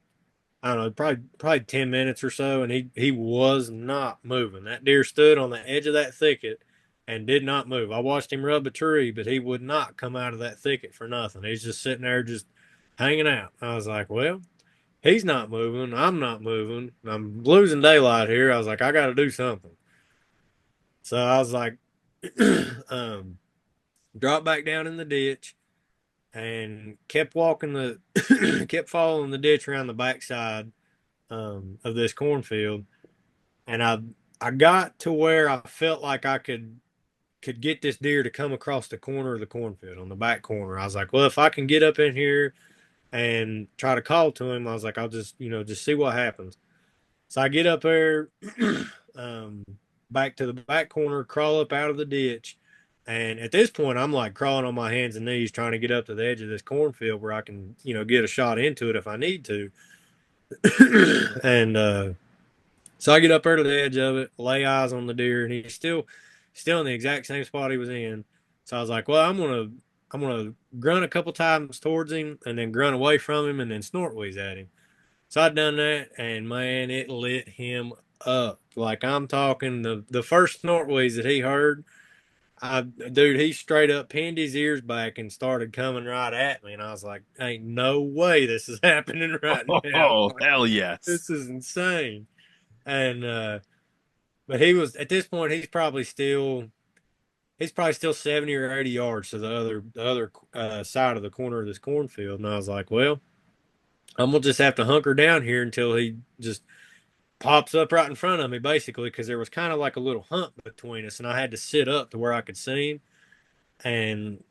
I don't know, probably 10 minutes or so, and he was not moving. That deer stood on the edge of that thicket and did not move. I watched him rub a tree, but he would not come out of that thicket for nothing. He's just sitting there, just hanging out. I was like, well, he's not moving. I'm not moving. I'm losing daylight here. I was like, I got to do something. So I was like, um, drop back down in the ditch and kept walking kept following the ditch around the backside of this cornfield, and I got to where I felt like I could get this deer to come across the corner of the cornfield on the back corner. I was like, well, if I can get up in here and try to call to him, I was like, I'll just see what happens. So I get up there, um, back to the back corner, crawl up out of the ditch. And at this point, I'm like crawling on my hands and knees trying to get up to the edge of this cornfield where I can, get a shot into it if I need to. And so I get up there to the edge of it, lay eyes on the deer, and he's still in the exact same spot he was in. So I was like, well, I'm gonna grunt a couple times towards him and then grunt away from him and then snort wheeze at him. So I'd done that, and man, it lit him up. Like I'm talking the first snort wheeze that he heard, dude, he straight up pinned his ears back and started coming right at me, and I was like, "Ain't no way this is happening right now. Oh, Like, hell yes. this is insane." And but he was at this point, he's probably still 70 or 80 yards to the other side of the corner of this cornfield, and I was like, "Well, I'm gonna just have to hunker down here until he just pops up right in front of me, basically, because there was kind of like a little hump between us, and I had to sit up to where I could see him, and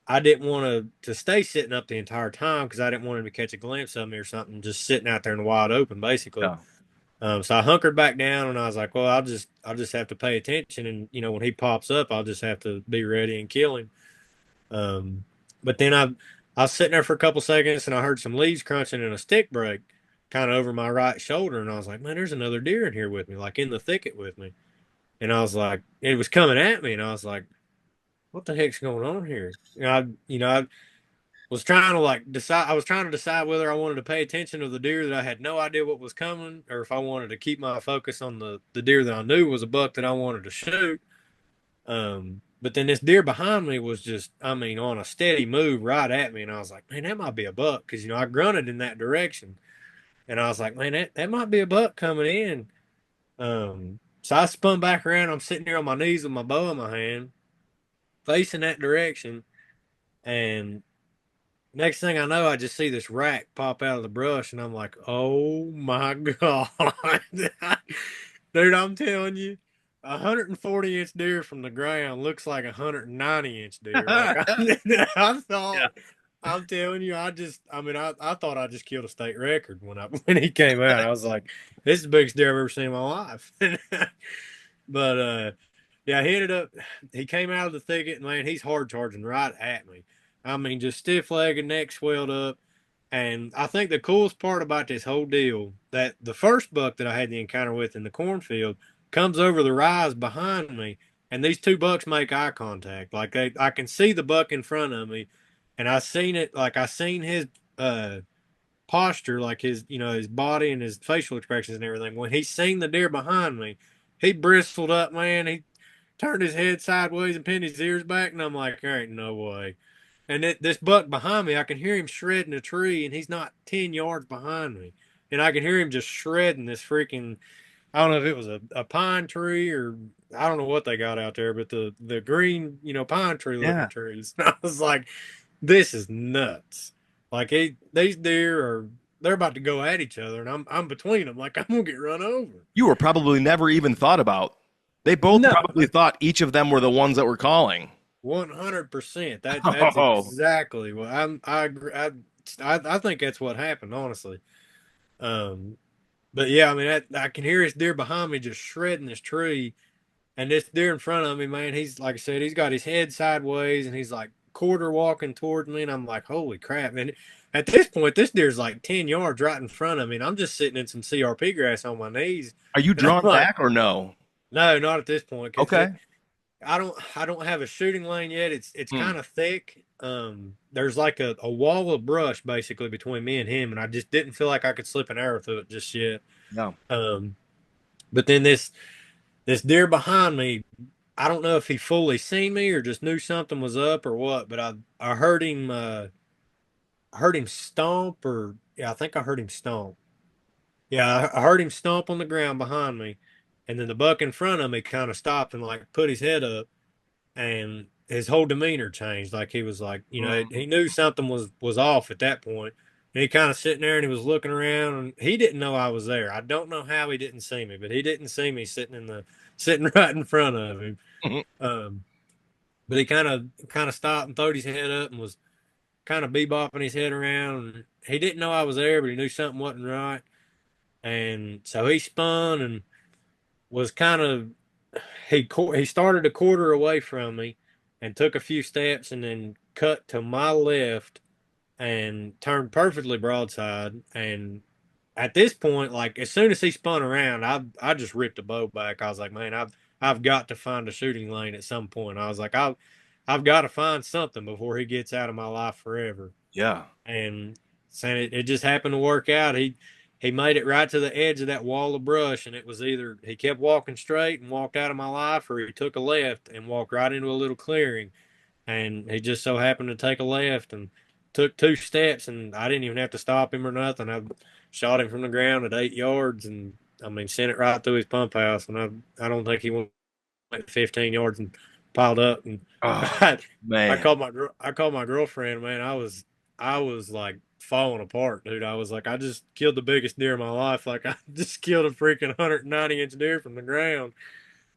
I didn't want to stay sitting up the entire time because I didn't want him to catch a glimpse of me or something, just sitting out there in the wide open, basically. Yeah. So I hunkered back down, and I was like, well, I'll just have to pay attention, and when he pops up, I'll just have to be ready and kill him. Um, but then I was sitting there for a couple seconds, and I heard some leaves crunching and a stick break kind of over my right shoulder, and I was like, man, there's another deer in here with me, like in the thicket with me. And I was like, it was coming at me, and I was like, what the heck's going on here? I was trying to like decide. I was trying to decide whether I wanted to pay attention to the deer that I had no idea what was coming, or if I wanted to keep my focus on the deer that I knew was a buck that I wanted to shoot. But then this deer behind me was just, I mean, on a steady move right at me, and I was like, man, that might be a buck because I grunted in that direction, and I was like, man, that might be a buck coming in. So I spun back around. I'm sitting there on my knees with my bow in my hand, facing that direction, and next thing I know, I just see this rack pop out of the brush, and I'm like, "Oh my god, dude!" I'm telling you, 140-inch deer from the ground looks like a 190-inch deer. Like I Yeah. thought, I'm telling you, I thought I just killed a state record when I when he came out. I was like, "This is the biggest deer I've ever seen in my life." But yeah, he came out of the thicket, and man, he's hard charging right at me. I mean, just stiff legged, neck swelled up. And I think the coolest part about this whole deal that the first buck that I had the encounter with in the cornfield comes over the rise behind me, and these two bucks make eye contact. Like I can see the buck in front of me, and I seen it. Like I seen his uh, posture, like his body and his facial expressions and everything. When he seen the deer behind me, he bristled up, man. He turned his head sideways and pinned his ears back, and I'm like, there ain't no way. And this buck behind me, I can hear him shredding a tree, and he's not 10 yards behind me. And I can hear him just shredding this freaking, I don't know if it was a pine tree or I don't know what they got out there, but the green, pine tree looking Yeah. trees. I was like, this is nuts. Like these deer are they're about to go at each other, and I'm between them, like I'm gonna get run over. You were probably never even thought about. They both No, probably thought each of them were the ones that were calling. 100%. That's Oh, exactly what I agree. I think that's what happened, honestly. Um, but yeah, I mean, I can hear this deer behind me just shredding this tree, and this deer in front of me, man, he's like I said, he's got his head sideways, and he's like quarter walking towards me, and I'm like, holy crap! And at this point, this deer's like 10 yards right in front of me, and I'm just sitting in some CRP grass on my knees, are you and I'm drawn like, back or no? no, not at this point, because Okay. I don't have a shooting lane yet. It's Hmm. kind of thick. There's like a wall of brush basically between me and him, and I just didn't feel like I could slip an arrow through it just yet. Yeah. Um, but then this deer behind me, I don't know if he fully seen me or just knew something was up or what, but I heard him stomp, or yeah, I think I heard him stomp. Yeah, I heard him stomp on the ground behind me, and then the buck in front of me kind of stopped and like put his head up, and his whole demeanor changed. Like he was like, Mm. he knew something was off at that point. And he kind of sitting there and he was looking around, and he didn't know I was there. I don't know how he didn't see me, but he didn't see me sitting right in front of him. Um, but he kind of stopped and throwed his head up and was kind of bebopping his head around. And he didn't know I was there, but he knew something wasn't right. And so he spun and was kind of he started a quarter away from me and took a few steps and then cut to my left and turned perfectly broadside. And at this point, like as soon as he spun around, I just ripped the bow back. I was like, man, I've got to find a shooting lane at some point. I was like, I've got to find something before he gets out of my life forever. Yeah. And saying it just happened to work out. He made it right to the edge of that wall of brush, and it was either he kept walking straight and walked out of my life, or he took a left and walked right into a little clearing. And he just so happened to take a left and took two steps, and I didn't even have to stop him or nothing. I shot him from the ground at 8 yards, and I mean sent it right through his pump house, and I don't think he went 15 yards and piled up. And Oh, I, I man. called my girlfriend. Man, I was like falling apart, dude. I was like, I just killed the biggest deer of my life. Like I just killed a freaking 190-inch deer from the ground,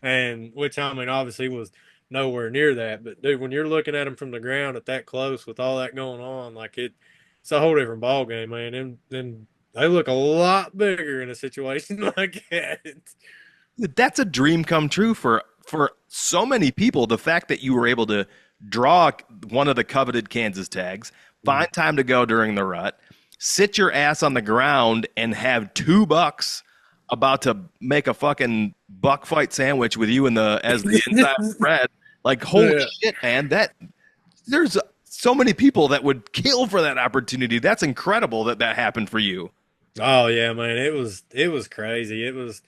and which I mean obviously was nowhere near that. But dude, when you're looking at them from the ground at that close with all that going on, like it's a whole different ball game, man. And then they look a lot bigger in a situation like that. That's a dream come true for so many people. The fact that you were able to draw one of the coveted Kansas tags, find time to go during the rut, sit your ass on the ground and have two bucks about to make a fucking buck fight sandwich with you in the as the inside bread. Like holy Yeah. shit, man. That there's so many people that would kill for that opportunity. That's incredible that that happened for you. Oh yeah, man. It was crazy. It was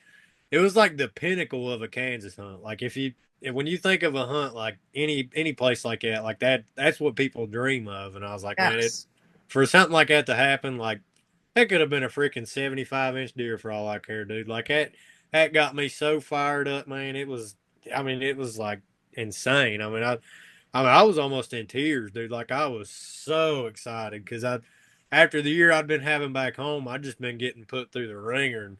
like the pinnacle of a Kansas hunt. Like when you think of a hunt like any place like that's what people dream of. And I was like, man, it Yes. for something like that to happen, like that could have been a freaking 75-inch deer for all I care, dude. Like that got me so fired up, man. I mean, it was like insane. I was almost in tears, dude. Like I was so excited because after the year I'd been having back home, I'd just been getting put through the ringer, and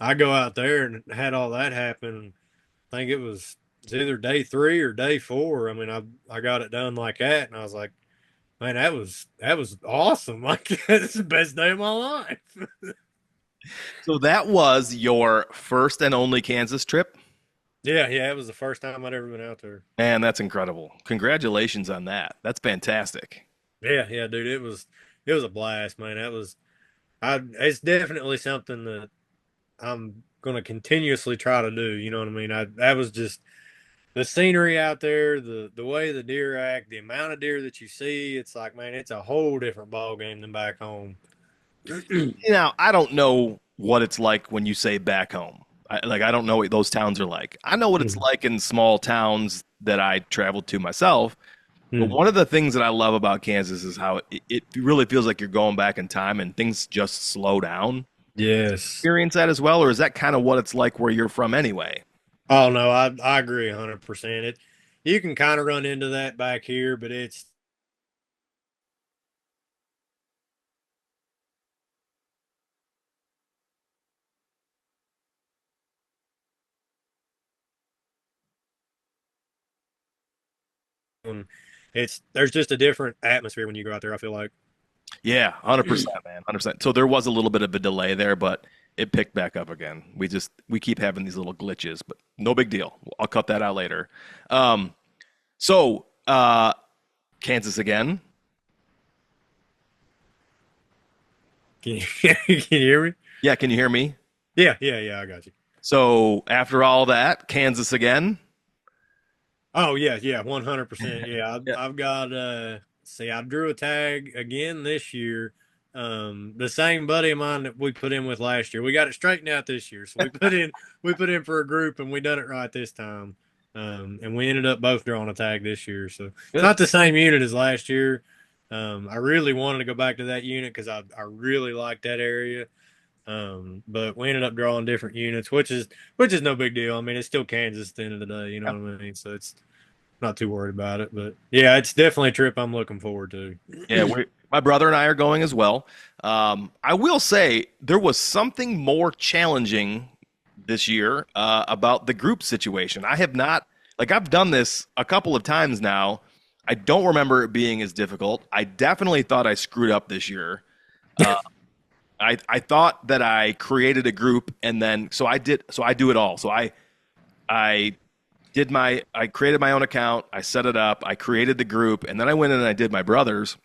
I go out there and had all that happen. I think it's either day 3 or day 4. I mean, I got it done like that, and I was like, man, that was awesome. Like that's the best day of my life. So that was your first and only Kansas trip? Yeah, yeah, it was the first time I'd ever been out there. Man, that's incredible. Congratulations on that. That's fantastic. Yeah, yeah, dude, it was a blast, man. It's definitely something that I'm gonna continuously try to do. You know what I mean? That was just the scenery out there, the way the deer act, the amount of deer that you see. It's like, man, it's a whole different ball game than back home. Now, I don't know what it's like when you say back home. I don't know what those towns are like. I know what it's like in small towns that I traveled to myself. But Hmm. one of the things that I love about Kansas is how it really feels like you're going back in time and things just slow down. Yes. Experience that as well, or is that kind of what it's like where you're from anyway? Oh no, I agree 100%. It you can kind of run into that back here, but it's there's just a different atmosphere when you go out there, I feel like. Yeah, 100%, man, 100%. So there was a little bit of a delay there, but it picked back up again. We keep having these little glitches, but no big deal. I'll cut that out later. Um, so Kansas again. Can you, can you hear me? Yeah, can you hear me? Yeah, I got you. So after all that, Kansas again. Oh yeah, 100%. Yeah, Yeah. I've got see I drew a tag again this year. The same buddy of mine that we put in with last year. We got it straightened out this year. So we put in for a group and we done it right this time. And we ended up both drawing a tag this year. So it's Good. not the same unit as last year. I really wanted to go back to that unit because I really like that area. But we ended up drawing different units, which is no big deal. I mean, it's still Kansas at the end of the day, you know what I mean? So it's not too worried about it. But yeah, it's definitely a trip I'm looking forward to. Yeah, my brother and I are going as well. I will say there was something more challenging this year about the group situation. I have not, like, I've done this a couple of times now. I don't remember it being as difficult. I definitely thought I screwed up this year. Uh, I thought that I created a group and then so I do it all. I I created my own account, I set it up, I created the group, and then I went in and I did my brother's,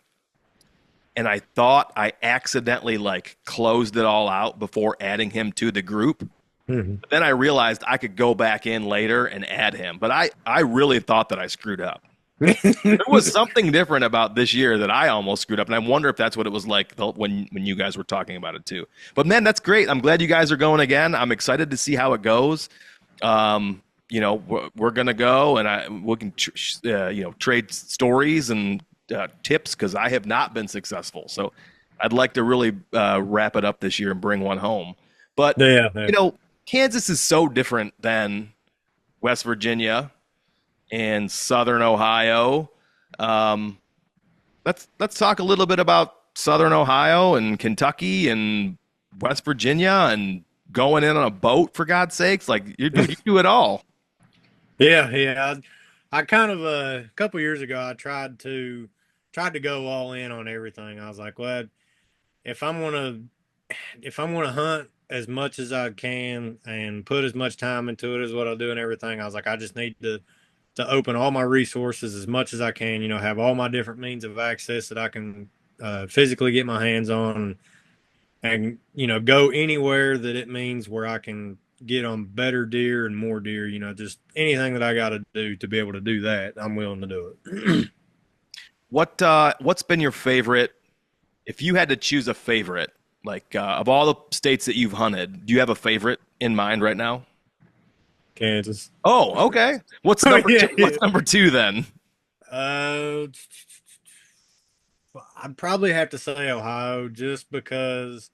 and I thought I accidentally like closed it all out before adding him to the group. Mhm. But then I realized I could go back in later and add him. But I really thought that I screwed up. There was something different about this year that I almost screwed up, and I wonder if that's what it was like when you guys were talking about it too. But man, that's great. I'm glad you guys are going again. I'm excited to see how it goes. We're gonna go, and we can trade stories and tips because I have not been successful. So I'd like to really wrap it up this year and bring one home. But Yeah. you know, Kansas is so different than West Virginia and Southern Ohio. Um, let's talk a little bit about Southern Ohio and Kentucky and West Virginia and going in on a boat for God's sakes. Like you do it all. Yeah. I kind of a couple years ago I tried to go all in on everything. I was like, well, if I'm gonna if I'm gonna hunt as much as I can and put as much time into it as what I do and everything, I was like, I just need to open all my resources as much as I can. Have all my different means of access that I can physically get my hands on, and go anywhere that it means where I can get on better deer and more deer. Just anything that I got to do to be able to do that, I'm willing to do it. What's been your favorite? If you had to choose a favorite, like of all the states that you've hunted, do you have a favorite in mind right now? Kansas. Oh, okay. What's Oh number two? yeah, What's yeah. number two then? Uh, I'd probably have to say Ohio just because.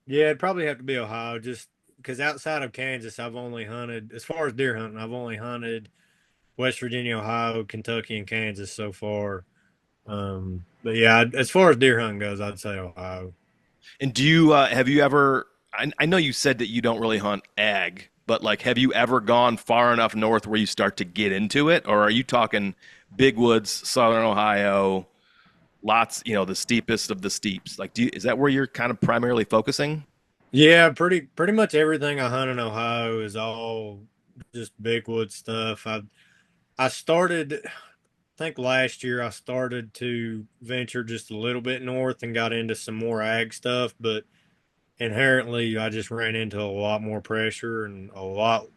Yeah, it'd probably have to be Ohio just because outside of Kansas, I've only hunted, as far as deer hunting, I've only hunted West Virginia, Ohio, Kentucky, and Kansas so far. But yeah, as far as deer hunting goes, I'd say Ohio. And do you have you ever? I know you said that you don't really hunt ag, but like, have you ever gone far enough north where you start to get into it, or are you talking big woods, southern Ohio, lots, the steepest of the steeps? Like, is that where you're kind of primarily focusing? Yeah, pretty much everything I hunt in Ohio is all just big wood stuff. I started, I think last year I started to venture just a little bit north and got into some more ag stuff, but inherently I just ran into a lot more pressure and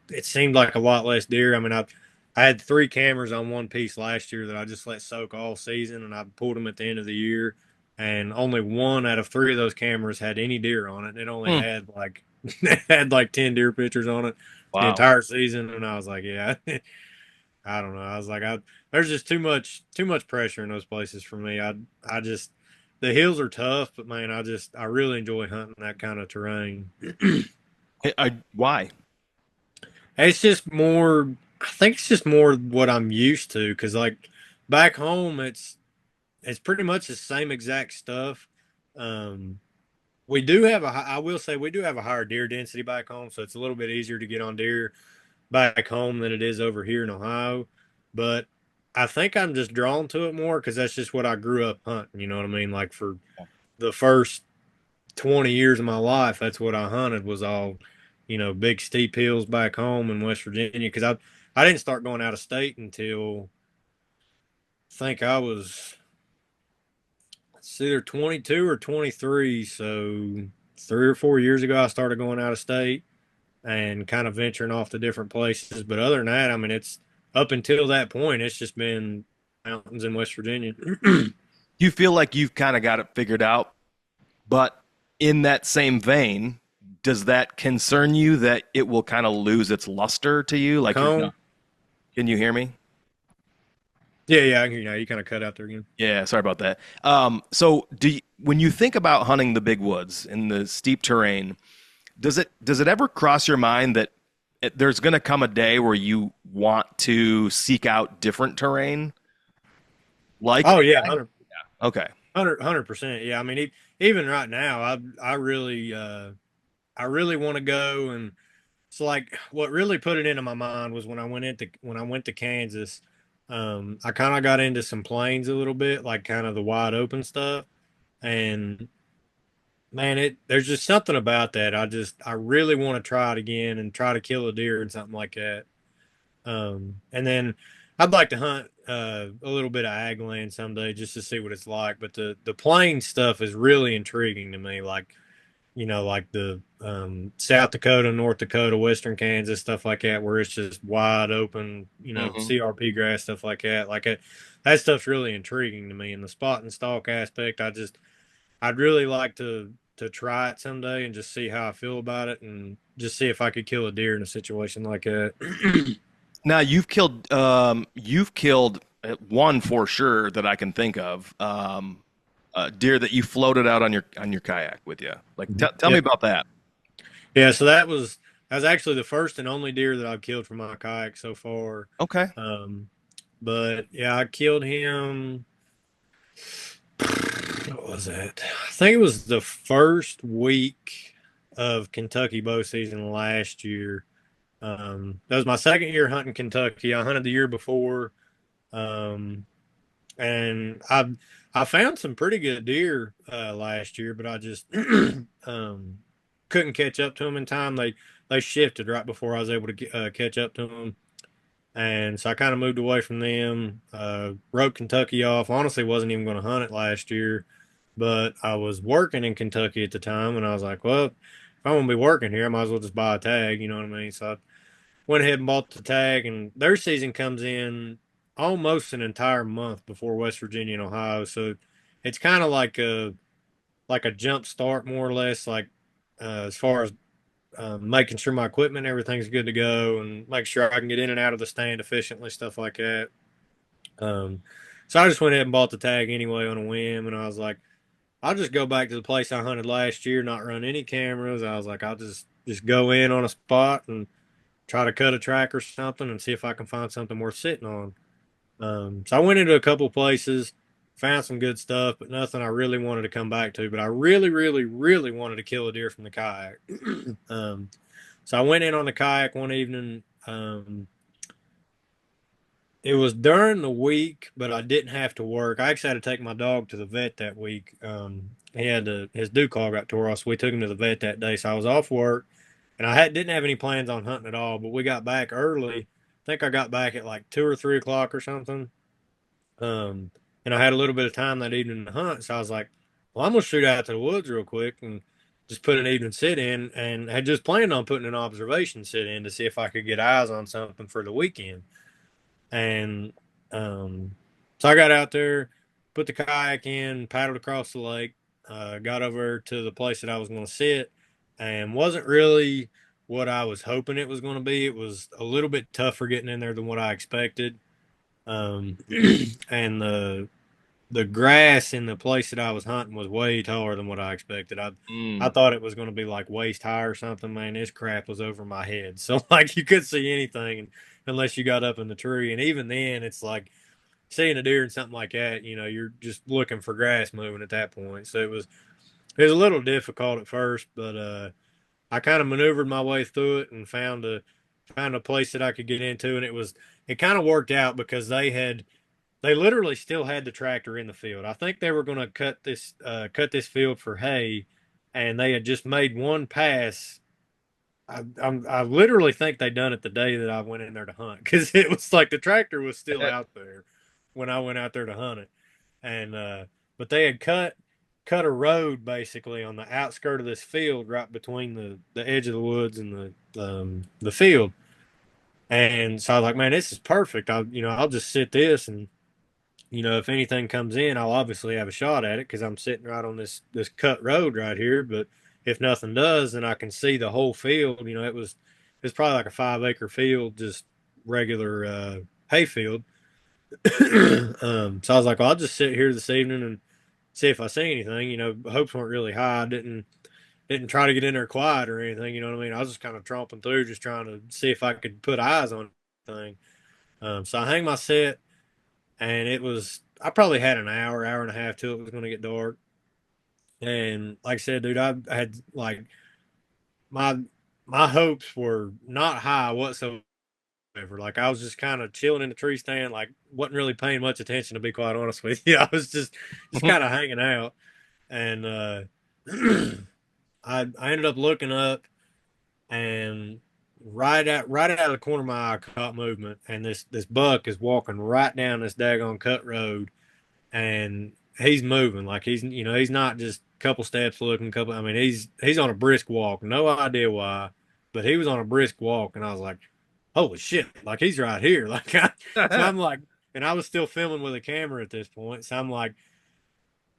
it seemed like a lot less deer. I mean, I had three cameras on one piece last year that I just let soak all season, and I pulled them at the end of the year, and only one out of three of those cameras had any deer on it. It only Hmm. had like it had like 10 deer pictures on it the Wow. entire season, and I was like, yeah, I don't know. I was like, there's just too much pressure in those places for me. I just the hills are tough, but man, I really enjoy hunting that kind of terrain. Why? It's just more. I think it's just more what I'm used to because like back home, it's pretty much the same exact stuff. Um, we do have I will say we do have a higher deer density back home, so it's a little bit easier to get on deer back home than it is over here in Ohio. But I think I'm just drawn to it more because that's just what I grew up hunting. You know what I mean? Like for the first 20 years of my life, that's what I hunted was all, big steep hills back home in West Virginia. Because I didn't start going out of state until I think I was it's either 22 or 23. So 3 or 4 years ago, I started going out of state and kind of venturing off to different places. But other than that, I mean, it's up until that point, it's just been mountains in West Virginia. You feel like you've kind of got it figured out, but in that same vein, does that concern you that it will kind of lose its luster to you? Like you're Cone? not. Can you hear me? Yeah, yeah, I can hear you now. You kind of cut out there again. Yeah, sorry about that. So when you think about hunting the big woods in the steep terrain, does it ever cross your mind that there's going to come a day where you want to seek out different terrain like Oh yeah, AI? Okay. 100%. Yeah, I mean, even right now, I really want to go, and it's like what really put it into my mind was when I went to Kansas. I kind of got into some plains a little bit, like kind of the wide open stuff, and man, it there's just something about that. I really want to try it again and try to kill a deer and something like that. And then I'd like to hunt a little bit of ag land someday just to see what it's like. But the plain stuff is really intriguing to me. Like like the South Dakota, North Dakota, Western Kansas, stuff like that, where it's just wide open. Hmm. CRP grass, stuff like that. That stuff's really intriguing to me. And the spot and stalk aspect, I'd really like to try it someday and just see how I feel about it and just see if I could kill a deer in a situation like that. Now you've killed one for sure that I can think of. A deer that you floated out on your kayak with you. Like tell me Yep. about that. Yeah, so that was actually the first and only deer that I've killed from my kayak so far. Okay. Um, but yeah, I killed him. What was that? I think it was the first week of Kentucky bow season last year. That was my second year hunting Kentucky. I hunted the year before, um, and I found some pretty good deer last year, but I just couldn't catch up to them in time. They shifted right before I was able to catch up to them, and so I kind of moved away from them. Wrote Kentucky off. Honestly, wasn't even going to hunt it last year, but I was working in Kentucky at the time, and I was like, well, if I'm going to be working here, I might as well just buy a tag. You know what I mean? So I went ahead and bought the tag, and their season comes in almost an entire month before West Virginia and Ohio. So it's kind of like a jump start, more or less, like as far as making sure my equipment, everything's good to go, and make sure I can get in and out of the stand efficiently, stuff like that. Um, so I just went ahead and bought the tag anyway on a whim, and I was like, I'll just go back to the place I hunted last year, not run any cameras. I was like, I'll just go in on a spot and try to cut a track or something and see if I can find something worth sitting on. So I went into a couple places, found some good stuff, but nothing I really wanted to come back to. But I really, really, really wanted to kill a deer from the kayak. um, so I went in on the kayak one evening. It was during the week, but I didn't have to work. I actually had to take my dog to the vet that week. His dew claw got tore off, so we took him to the vet that day. So I was off work, and didn't have any plans on hunting at all. But we got back early. I think I got back at like 2 or 3 o'clock or something. Um, and I had a little bit of time that evening to hunt, so I was like, "Well, I'm gonna shoot out to the woods real quick and just put an evening sit in." And had just planned on putting an observation sit in to see if I could get eyes on something for the weekend. And um, so I got out there, put the kayak in, paddled across the lake, got over to the place that I was going to sit, and wasn't really what I was hoping it was going to be. It was a little bit tougher getting in there than what I expected. Um, and the grass in the place that I was hunting was way taller than what I expected. I Mm. thought it was going to be like waist high or something. Man, this crap was over my head. So like you couldn't see anything unless you got up in the tree. And even then, it's like seeing a deer and something like that. You know, you're just looking for grass moving at that point. So it was a little difficult at first, but I kind of maneuvered my way through it and found a place that I could get into, and it kind of worked out because they literally still had the tractor in the field. I think they were going to cut this field for hay, and they had just made one pass. I literally think they done it the day that I went in there to hunt because it was like the tractor was still out there when I went out there to hunt it, and but they had cut a road basically on the outskirt of this field right between the edge of the woods and the field. And so I was like, man, this is perfect. I'll just sit this, and if anything comes in, I'll obviously have a shot at it because I'm sitting right on this cut road right here. But if nothing does, then I can see the whole field. It was probably like a 5 acre field, just regular hay field. So I was like, well, I'll just sit here this evening and see if I see anything. Hopes weren't really high. I didn't try to get in there quiet or anything. You know what I mean? I was just kind of tromping through, just trying to see if I could put eyes on anything. So I hang my set, and I probably had an hour and a half till it was going to get dark. And like I said, dude, I had like my my hopes were not high whatsoever. Like I was just kind of chilling in the tree stand, like wasn't really paying much attention to be quite honest with you. I was just kind of hanging out, and I ended up looking up, and right out of the corner of my eye, I caught movement, and this buck is walking right down this daggone cut road, and he's moving like he's not just a couple steps looking, couple. I mean, he's on a brisk walk. No idea why, but he was on a brisk walk, and I was like, holy shit, like he's right here. So I'm like, and I was still filming with a camera at this point, so I'm like,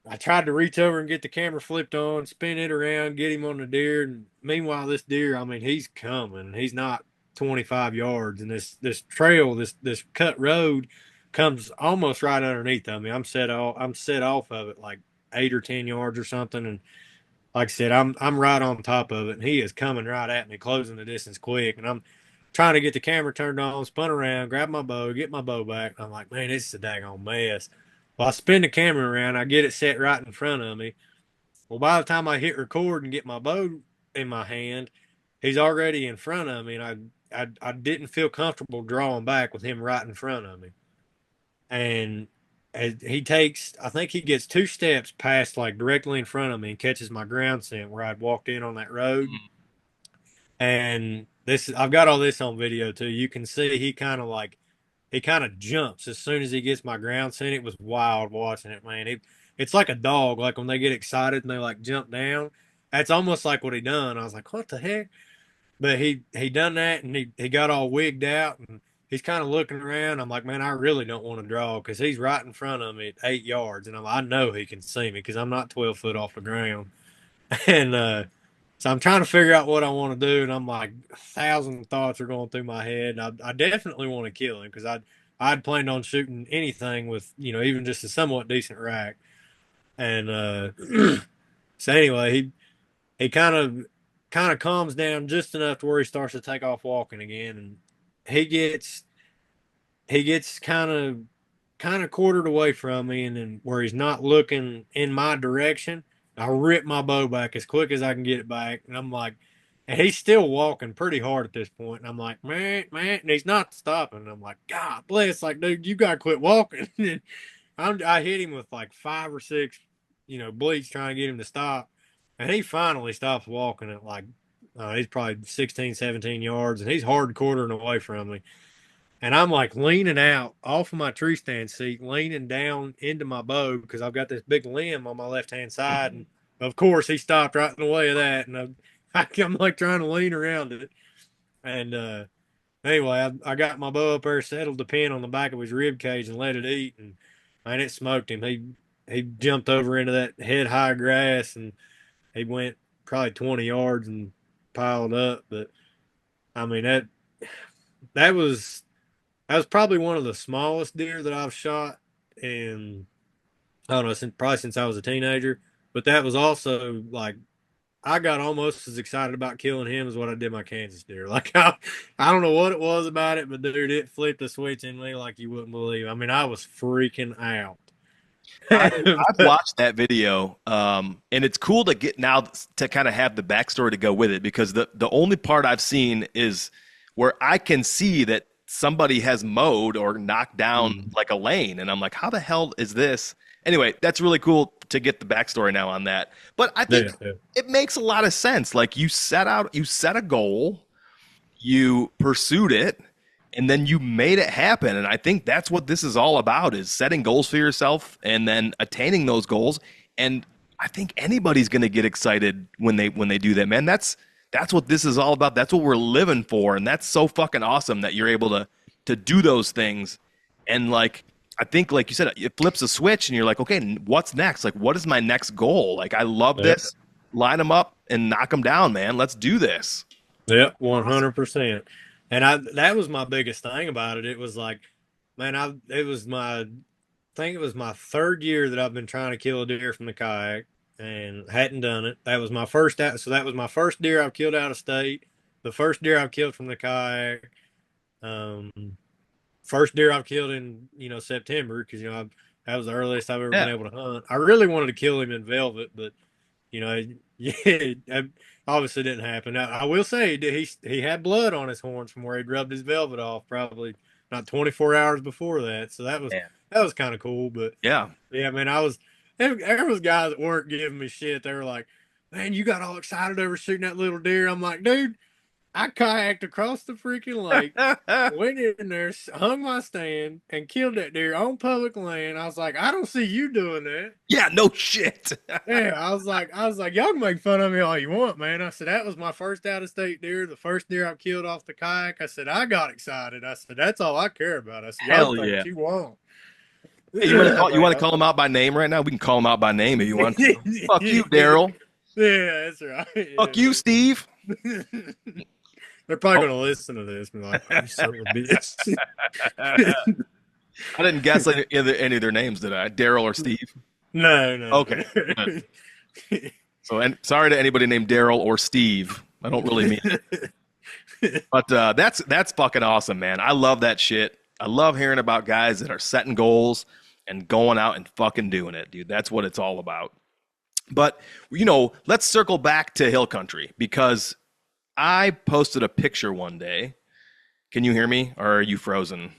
I tried to reach over and get the camera flipped on, spin it around, get him on the deer. And meanwhile, this deer, I mean, he's coming. He's not 25 yards, and this trail, this cut road, comes almost right underneath of me. I'm set off of it like 8 or 10 yards or something, and like I said, I'm right on top of it, and he is coming right at me, closing the distance quick, and I'm trying to get the camera turned on, spun around, grab my bow, get my bow back. I'm like, man, this is a daggone mess. Well, I spin the camera around, I get it set right in front of me. Well, by the time I hit record and get my bow in my hand, he's already in front of me, and I didn't feel comfortable drawing back with him right in front of me. And as I think he gets 2 steps past like directly in front of me and catches my ground scent where I'd walked in on that road. And I've got all this on video too. You can see he kind of jumps as soon as he gets my ground scent. It was wild watching it, man. It's like a dog, like when they get excited and they like jump down. That's almost like what he done. I was like, what the heck? But he done that, and he got all wigged out, and he's kind of looking around. I'm like, man, I really don't want to draw because he's right in front of me at 8 yards, and I know he can see me because I'm not 12 foot off the ground. And so I'm trying to figure out what I want to do, and I'm like, 1,000 thoughts are going through my head. I definitely want to kill him because I'd planned on shooting anything with even just a somewhat decent rack. And so anyway, he kind of calms down just enough to where he starts to take off walking again, and he gets he gets kind of quartered away from me, and then where he's not looking in my direction, I rip my bow back as quick as I can get it back, and I'm like, and he's still walking pretty hard at this point, and I'm like, man, and he's not stopping. And I'm like, God bless, like, dude, you gotta quit walking. I hit him with like 5 or 6, bleeds trying to get him to stop, and he finally stops walking at like he's probably 16, 17 yards, and he's hard quartering away from me. And I'm like leaning out off of my tree stand seat, leaning down into my bow because I've got this big limb on my left hand side. And of course, he stopped right in the way of that. And I'm like trying to lean around it. And anyway, I got my bow up there, settled the pin on the back of his rib cage, and let it eat. And man, it smoked him. He jumped over into that head high grass, and he went probably 20 yards and piled up. But I mean that was that was probably one of the smallest deer that I've shot, and I don't know, probably since I was a teenager. But that was also like I got almost as excited about killing him as what I did my Kansas deer. Like I don't know what it was about it, but dude, it flipped a switch in me like you wouldn't believe. I mean, I was freaking out. I've watched that video, and it's cool to get now to kind of have the backstory to go with it because the only part I've seen is where I can see that somebody has mowed or knocked down Mhm. like a lane, and I'm like, how the hell is this? Anyway, that's really cool to get the backstory now on that. But I think Yeah, yeah, it makes a lot of sense. Like you set a goal, you pursued it, and then you made it happen. And I think that's what this is all about, is setting goals for yourself and then attaining those goals. And I think anybody's going to get excited when they do that, man. That's what this is all about. That's what we're living for. And that's so fucking awesome that you're able to do those things. And like I think like you said, it flips a switch and you're like, okay, what's next? Like what is my next goal? Like I love yeah, this. Line them up and knock them down, man. Let's do this. yeah, 100%. And that was my biggest thing about it. It was like, man, it was my I think it was my third year that I've been trying to kill a deer from the kayak and hadn't done it. That was my first out, so that was my first deer I've killed out of state. The first deer I've killed from the kayak. Um, First deer I've killed in September because that was the earliest I've ever been Yeah. able to hunt. I really wanted to kill him in velvet, but you know, yeah, it obviously didn't happen. Now, I will say he had blood on his horns from where he'd rubbed his velvet off probably not 24 hours before that. So Man. that was kind of cool. But Yeah. yeah, man, there was guys that weren't giving me shit. They were like, "Man, you got all excited over shooting that little deer." I'm like, "Dude, I kayaked across the freaking lake, went in there, hung my stand, and killed that deer on public land." I was like, "I don't see you doing that." Yeah, no shit. Yeah, I was like, y'all can make fun of me all you want, man. I said that was my first out of state deer, the first deer I've killed off the kayak. I said I got excited. I said that's all I care about. I said y'all can Hell think yeah. what you want. Hey, you want to call him out by name right now? We can call him out by name if you want to. Fuck you, Daryl. Yeah, that's right. Fuck you, Steve. Yeah. They're probably Oh, gonna listen to this and be like, "You son of a bitch." I didn't guess any of their names, did I? Daryl or Steve? No, no. Okay, good. So, and sorry to anybody named Daryl or Steve. I don't really mean it, but that's fucking awesome, man. I love that shit. I love hearing about guys that are setting goals and going out and fucking doing it, dude. That's what it's all about. But let's circle back to hill country because I posted a picture one day. Can you hear me or are you frozen?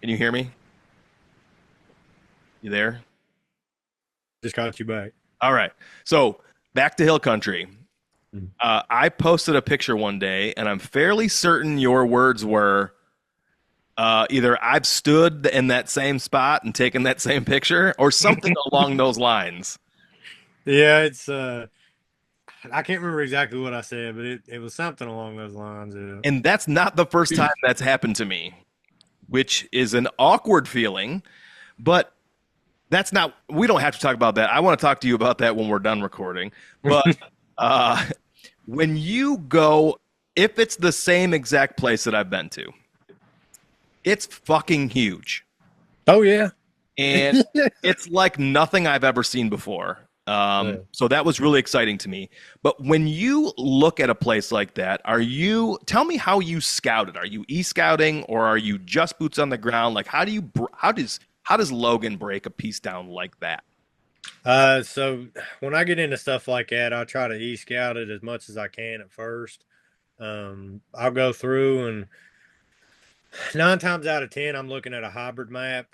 Can you hear me? You there? Just caught you back. All right. So back to hill country. Mm. I posted a picture one day, and I'm fairly certain your words were either I've stood in that same spot and taken that same picture or something along those lines. Yeah, it's I can't remember exactly what I said, but it was something along those lines. And that's not the first time that's happened to me, which is an awkward feeling, but that's not, we don't have to talk about that. I want to talk to you about that when we're done recording. But uh, when you go, if it's the same exact place that I've been to, it's fucking huge. Oh yeah. And it's like nothing I've ever seen before. Yeah. So that was really exciting to me. But when you look at a place like that, tell me how you scouted? Are you e-scouting or are you just boots on the ground? Like how does Logan break a piece down like that? So when I get into stuff like that, I try to e-scout it as much as I can at first. I'll go through and 9 times out of 10, I'm looking at a hybrid map.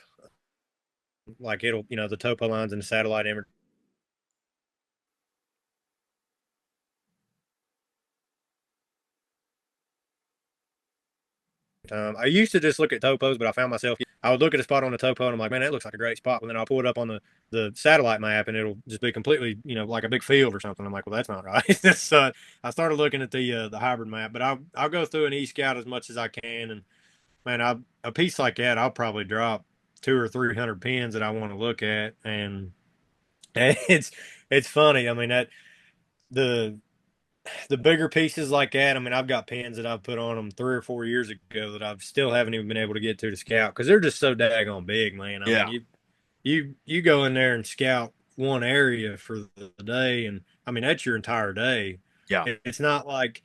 Like it'll, the topo lines and the satellite image. I used to just look at topos, but I found myself, I would look at a spot on the topo and I'm like, man, that looks like a great spot. And then I'll pull it up on the satellite map and it'll just be completely, like a big field or something. I'm like, well, that's not right. So I started looking at the hybrid map, but I'll go through and e-scout as much as I can. And man, a piece like that, I'll probably drop 200 or 300 pins that I want to look at. And it's funny. I mean, the the bigger pieces like that, I mean, I've got pins that I've put on them 3 or 4 years ago that I've still haven't even been able to get to scout because they're just so daggone big, man. I Yeah. mean, you go in there and scout one area for the day, and I mean that's your entire day. Yeah. It's not like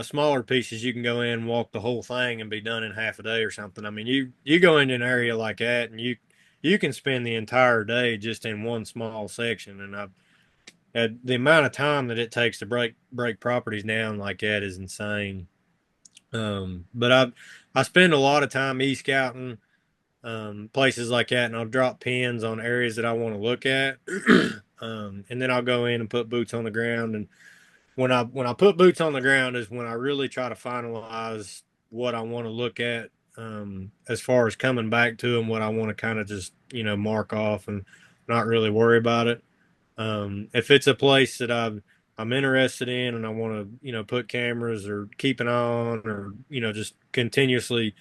smaller pieces you can go in and walk the whole thing and be done in half a day or something. I mean you go into an area like that and you can spend the entire day just in one small section. And the amount of time that it takes to break properties down like that is insane. But I spend a lot of time e-scouting places like that, and I'll drop pins on areas that I want to look at. And then I'll go in and put boots on the ground. And when I put boots on the ground is when I really try to finalize what I want to look at, as far as coming back to them, what I want to kind of just mark off and not really worry about it. If it's a place that I'm interested in and I want to put cameras or keep an eye on, or just continuously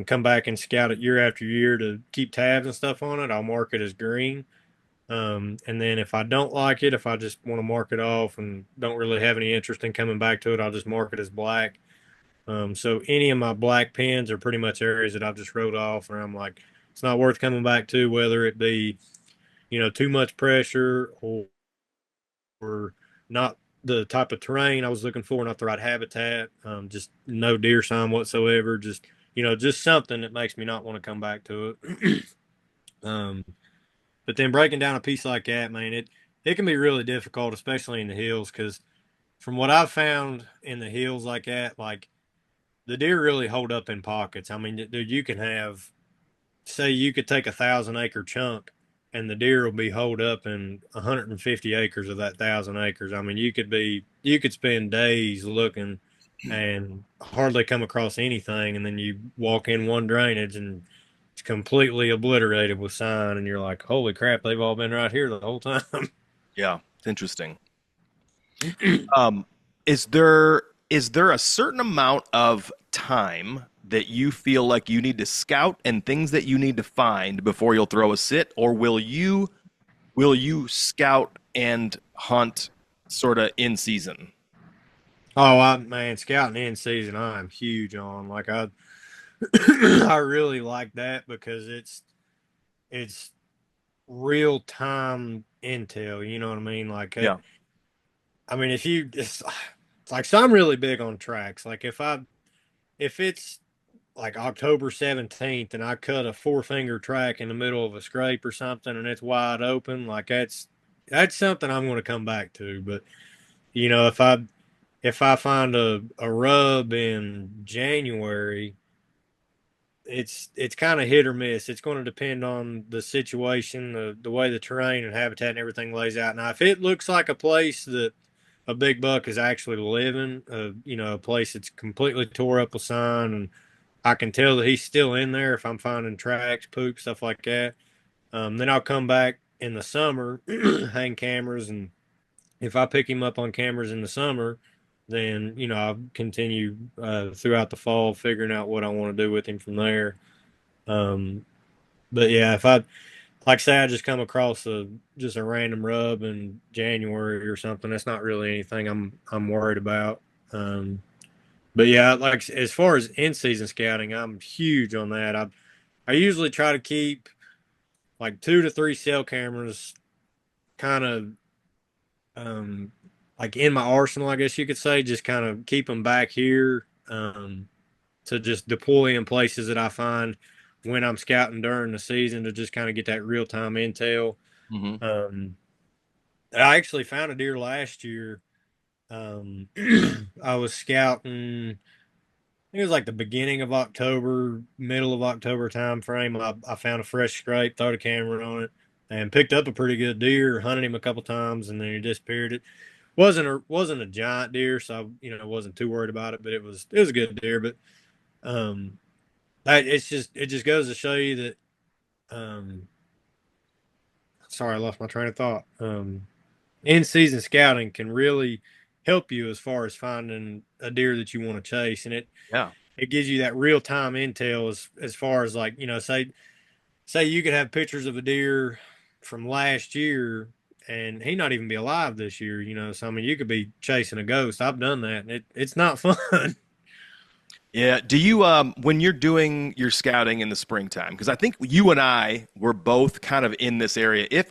come back and scout it year after year to keep tabs and stuff on it, I'll mark it as green. And then if I don't like it, if I just want to mark it off and don't really have any interest in coming back to it, I'll just mark it as black. So any of my black pins are pretty much areas that I've just wrote off, or I'm like, it's not worth coming back to, whether it be, too much pressure, or not the type of terrain I was looking for, not the right habitat, just no deer sign whatsoever, just something that makes me not want to come back to it. um, but then breaking down a piece like that, man, it can be really difficult, especially in the hills, because from what I've found in the hills like that, like the deer really hold up in pockets. I mean, dude, you can have, say, you could take 1,000 acre chunk, and the deer will be holed up in 150 acres of that 1,000 acres. I mean, you could spend days looking and hardly come across anything, and then you walk in one drainage and it's completely obliterated with sign, and you're like, holy crap, they've all been right here the whole time. Yeah. It's interesting. Um, is there a certain amount of time that you feel like you need to scout and things that you need to find before you'll throw a sit, or will you scout and hunt sort of in season? Oh, man, scouting in season, I'm huge on. Like I really like that because it's real time intel. You know what I mean? Like Yeah. I mean, if you it's like, so I'm really big on tracks. Like if it's like October 17th and I cut a four finger track in the middle of a scrape or something and it's wide open, like that's something I'm going to come back to. But if I find a rub in January, it's kind of hit or miss. It's going to depend on the situation, the way the terrain and habitat and everything lays out. Now, if it looks like a place that a big buck is actually living, a place that's completely tore up with sign, and I can tell that he's still in there. If I'm finding tracks, poop, stuff like that, then I'll come back in the summer, hang cameras, and if I pick him up on cameras in the summer, then I'll continue throughout the fall, figuring out what I want to do with him from there. Um, but yeah, if I like say I just come across just a random rub in January or something, that's not really anything I'm worried about. Um, but yeah, like as far as in season scouting, I'm huge on that. I usually try to keep like 2 to 3 cell cameras kind of um like in my arsenal, I guess you could say, just kind of keep them back here, to just deploy in places that I find when I'm scouting during the season, to just kind of get that real time intel. Hmm. Um, I actually found a deer last year. Um, I was scouting. I think it was like the beginning of October, middle of October time frame. I found a fresh scrape, throw a camera on it, and picked up a pretty good deer. Hunted him a couple times, and then he disappeared. It wasn't a giant deer, so I wasn't too worried about it. But it was a good deer. But um, it just goes to show you that. Um, sorry, I lost my train of thought. In season scouting can really help you as far as finding a deer that you want to chase, and Yeah. it gives you that real time intel as far as, like, say you could have pictures of a deer from last year and he not even be alive this year. So I mean, you could be chasing a ghost. I've done that, and it's not fun. Yeah. Do you when you're doing your scouting in the springtime? Because I think you and I were both kind of in this area. If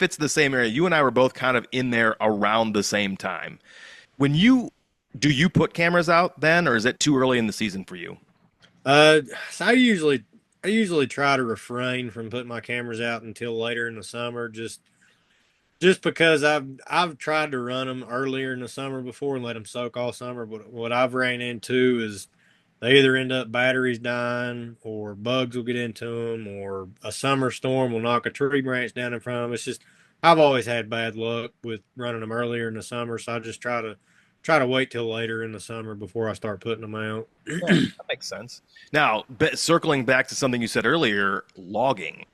it's the same area, you and I were both kind of in there around the same time. When you do you put cameras out then, or is it too early in the season for you? Uh, so I usually try to refrain from putting my cameras out until later in the summer, just because I've tried to run them earlier in the summer before and let them soak all summer. But what I've ran into is they either end up batteries dying, or bugs will get into them, or a summer storm will knock a tree branch down in front of them. It's just I've always had bad luck with running them earlier in the summer, so I just try to wait till later in the summer before I start putting them out. Yeah, that makes sense. Now, circling back to something you said earlier, logging.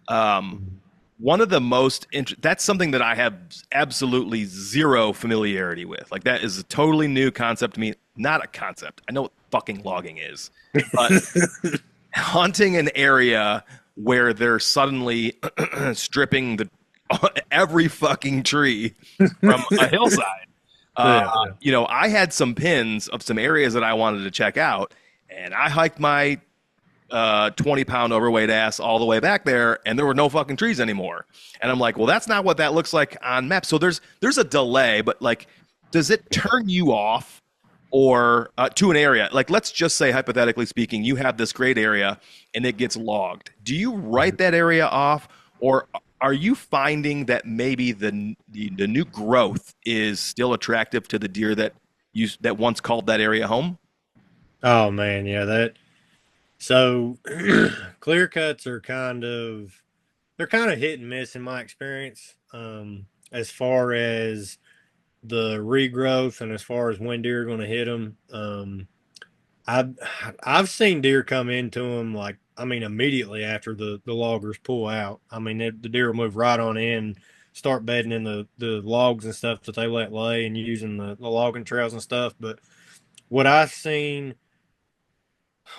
Um, One of the that's something that I have absolutely zero familiarity with. Like that is a totally new concept to me. Not a concept. I know what fucking logging is, but hunting an area where they're suddenly stripping the every fucking tree from a hillside. Uh, Yeah, yeah. I had some pins of some areas that I wanted to check out, and I hiked my 20-pound overweight ass all the way back there, and there were no fucking trees anymore. And I'm like, well, that's not what that looks like on maps. So there's a delay, but like, does it turn you off or to an area? Like, let's just say, hypothetically speaking, you have this great area and it gets logged. Do you write that area off, or are you finding that maybe the new growth is still attractive to the deer that once called that area home? Oh man, yeah, that so clear cuts are they're kind of hit and miss in my experience. As far as the regrowth and as far as when deer are going to hit them, I've I've seen deer come into them, like, I mean, immediately after the loggers pull out. I mean, the deer will move right on in, start bedding in the logs and stuff that they let lay, and using the logging trails and stuff. But what I've seen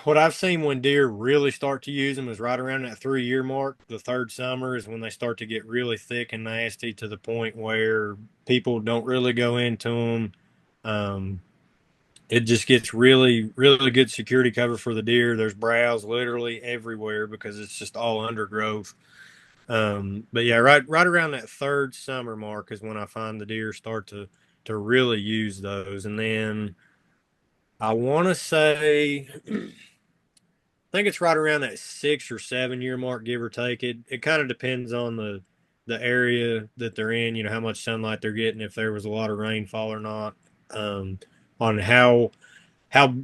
what I've seen when deer really start to use them is right around that 3 year mark. The third summer is when they start to get really thick and nasty, to the point where people don't really go into them. Um, it just gets really, really good security cover for the deer. There's browse literally everywhere because it's just all undergrowth. But yeah, right around that third summer mark is when I find the deer start to really use those. And then I want to say, I think it's right around that 6 or 7 year mark, give or take. It kind of depends on the area that they're in. How much sunlight they're getting, if there was a lot of rainfall or not, um, on how how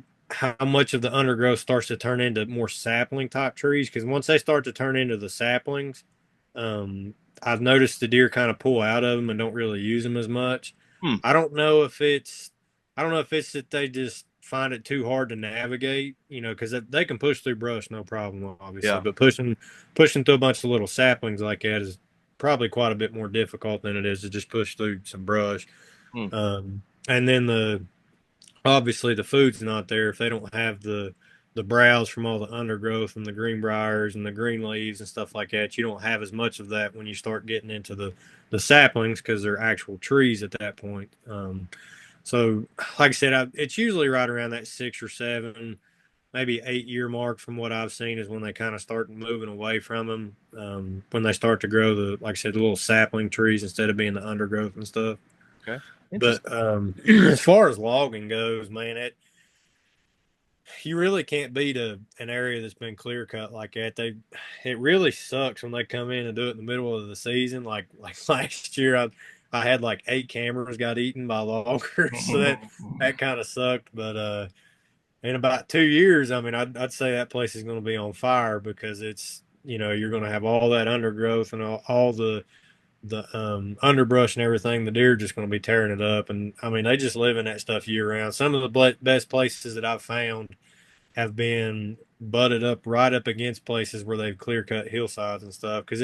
much of the undergrowth starts to turn into more sapling type trees. Because once they start to turn into the saplings, um, I've noticed the deer kind of pull out of them and don't really use them as much. Hmm. I don't know if it's I don't know if it's that they just find it too hard to navigate, because they can push through brush no problem, obviously, Yeah. but pushing through a bunch of little saplings like that is probably quite a bit more difficult than it is to just push through some brush. Hmm. And then obviously the food's not there if they don't have the browse from all the undergrowth and the greenbriers and the green leaves and stuff like that. You don't have as much of that when you start getting into the saplings, because they're actual trees at that point. So, like I said, it's usually right around that 6 or 7, maybe 8 year mark from what I've seen is when they kind of start moving away from them. When they start to grow like I said, the little sapling trees instead of being the undergrowth and stuff. Okay. Interesting. But as far as logging goes, man, you really can't beat an area that's been clear cut like that. It really sucks when they come in and do it in the middle of the season. Like last year, I had like 8 cameras got eaten by loggers, so that kind of sucked. But in about 2 years, I mean, I'd say that place is going to be on fire, because it's you're going to have all that undergrowth and all the underbrush and everything. The deer are just going to be tearing it up, and I mean, they just live in that stuff year round. Some of the best places that I've found have been butted up right up against places where they've clear cut hillsides and stuff, because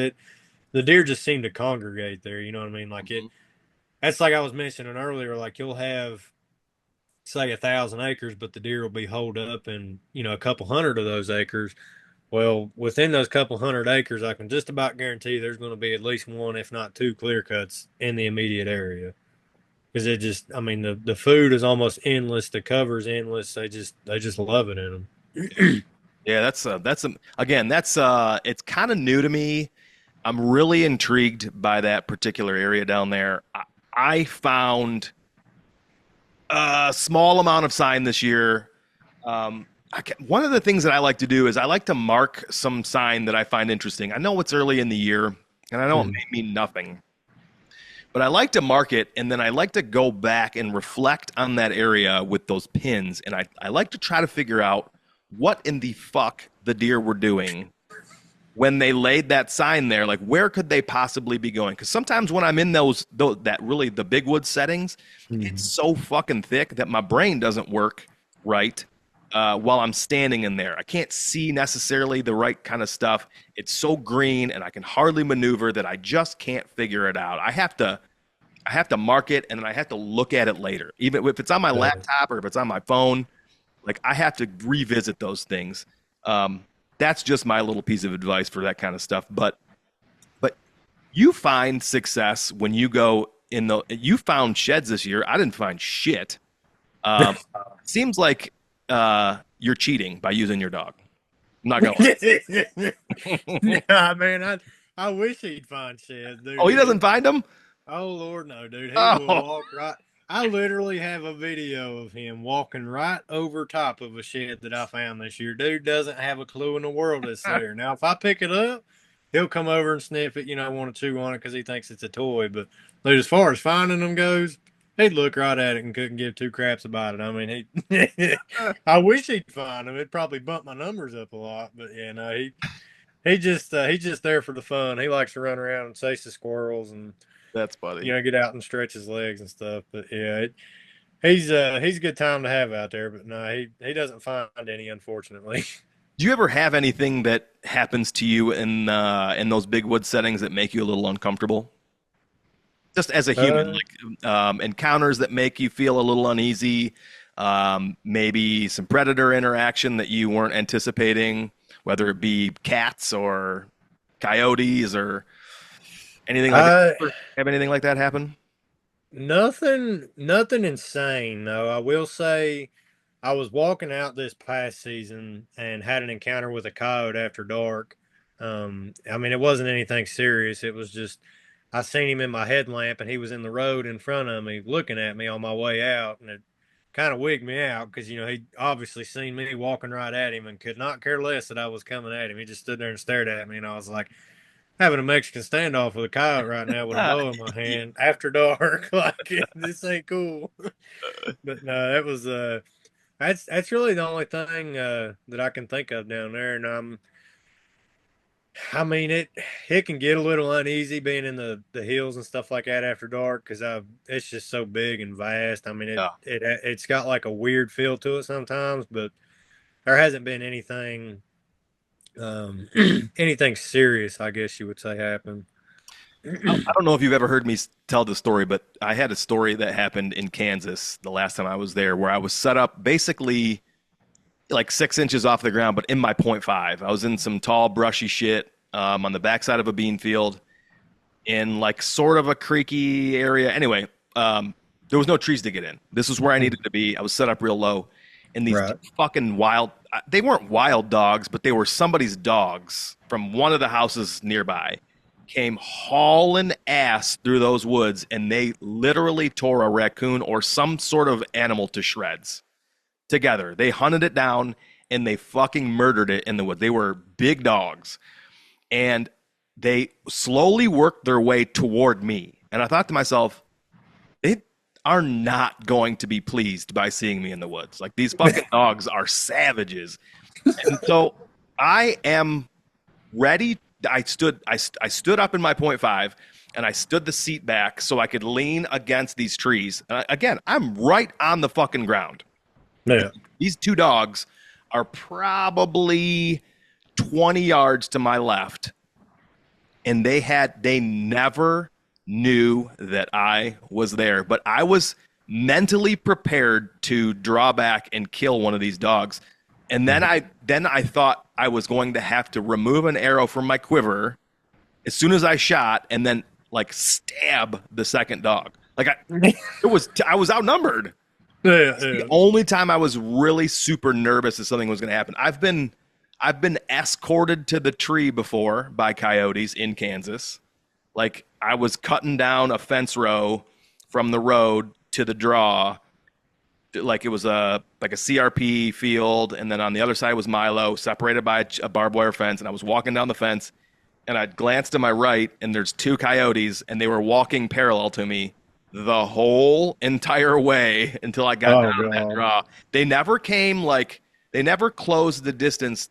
the deer just seem to congregate there. You know what I mean? Like Mhm. that's like I was mentioning earlier. Like you'll have, say, 1,000 acres, but the deer will be holed up in a couple hundred of those acres. Well, within those couple hundred acres, I can just about guarantee there's going to be at least one, if not two, clear cuts in the immediate area. Because it just, I mean, the food is almost endless. The cover's endless. They just love it in them. Yeah, that's again, that's it's kind of new to me. I'm really intrigued by that particular area down there. I found a small amount of sign this year. One of the things that I like to do is I like to mark some sign that I find interesting. I know it's early in the year, and I know it Hmm. may mean nothing, but I like to mark it, and then I like to go back and reflect on that area with those pins, and I like to try to figure out what in the fuck the deer were doing when they laid that sign there. Like, where could they possibly be going? Because sometimes when I'm in those that really the big wood settings, it's Hmm. so fucking thick that my brain doesn't work right while I'm standing in there. I can't see necessarily the right kind of stuff. It's so green, and I can hardly maneuver that I just can't figure it out. I have to mark it, and then I have to look at it later, even if it's on my Uh, laptop or if it's on my phone. Like, I have to revisit those things. Um, that's just my little piece of advice for that kind of stuff. But you find success when you go in the. You found sheds this year. I didn't find shit. Seems like you're cheating by using your dog. I'm not gonna lie. Nah, man, I wish he'd find sheds, dude. Oh, he doesn't find them. Oh Lord, no, dude. He will Oh, walk right. I literally have a video of him walking right over top of a shed that I found this year. Dude doesn't have a clue in the world it's there. Now, if I pick it up, he'll come over and sniff it, want to chew on it because he thinks it's a toy. But dude, as far as finding them goes, he'd look right at it and couldn't give two craps about it. I mean, he. I wish he'd find them. It'd probably bump my numbers up a lot. But yeah, no, he's just there for the fun. He likes to run around and chase the squirrels and that's funny. get out and stretch his legs and stuff. But yeah, he's a good time to have out there. But no, he doesn't find any, unfortunately. Do you ever have anything that happens to you in those big wood settings that make you a little uncomfortable? Just as a human, Uh, like encounters that make you feel a little uneasy, maybe some predator interaction that you weren't anticipating, whether it be cats or coyotes or anything like that. I Ever have anything like that happen? nothing insane. No, I will say I was walking out this past season and had an encounter with a coyote after dark. I mean, it wasn't anything serious. It was just I seen him in my headlamp and he was in the road in front of me looking at me on my way out, and it kind of wigged me out because he obviously seen me walking right at him and could not care less that I was coming at him. He just stood there and stared at me, and I was like having a Mexican standoff with a coyote right now with a Ah, bow in my hand after dark. Like, this ain't cool. But no, that was that's really the only thing that I can think of down there. And I mean it can get a little uneasy being in the hills and stuff like that after dark because I it's just so big and vast. I mean yeah. it's got like a weird feel to it sometimes, but there hasn't been anything anything serious, I guess you would say, happen. I don't know if you've ever heard me tell the story, but I had a story that happened in Kansas the last time I was there where I was set up basically like 6 inches off the ground, but in my point five. I was in some tall, brushy shit on the backside of a bean field in like sort of a creaky area. Anyway, there was no trees to get in. This was where I needed to be. I was set up real low. And these Right. fucking wild, they weren't wild dogs, but they were somebody's dogs from one of the houses nearby, came hauling ass through those woods, and they literally tore a raccoon or some sort of animal to shreds together. They hunted it down and they fucking murdered it in the woods. They were big dogs, and they slowly worked their way toward me. And I thought to myself, they are not going to be pleased by seeing me in the woods. Like, these fucking dogs are savages. And so I am ready. I stood up in my point five, and I stood the seat back so I could lean against these trees. Again, I'm right on the fucking ground. Yeah. These two dogs are probably 20 yards to my left, and they never knew that I was there, but I was mentally prepared to draw back and kill one of these dogs. And then I thought I was going to have to remove an arrow from my quiver as soon as I shot, and then like stab the second dog. Like I was outnumbered. Yeah, It's the yeah. only time I was really super nervous that something was going to happen. I've been escorted to the tree before by coyotes in Kansas. Like I was cutting down a fence row from the road to the draw, like it was a CRP field, and then on the other side was Milo, separated by a barbed wire fence. And I was walking down the fence, and I glanced to my right, and there's two coyotes, and they were walking parallel to me the whole entire way until I got Oh down that God. draw. They never came like they never closed the distance,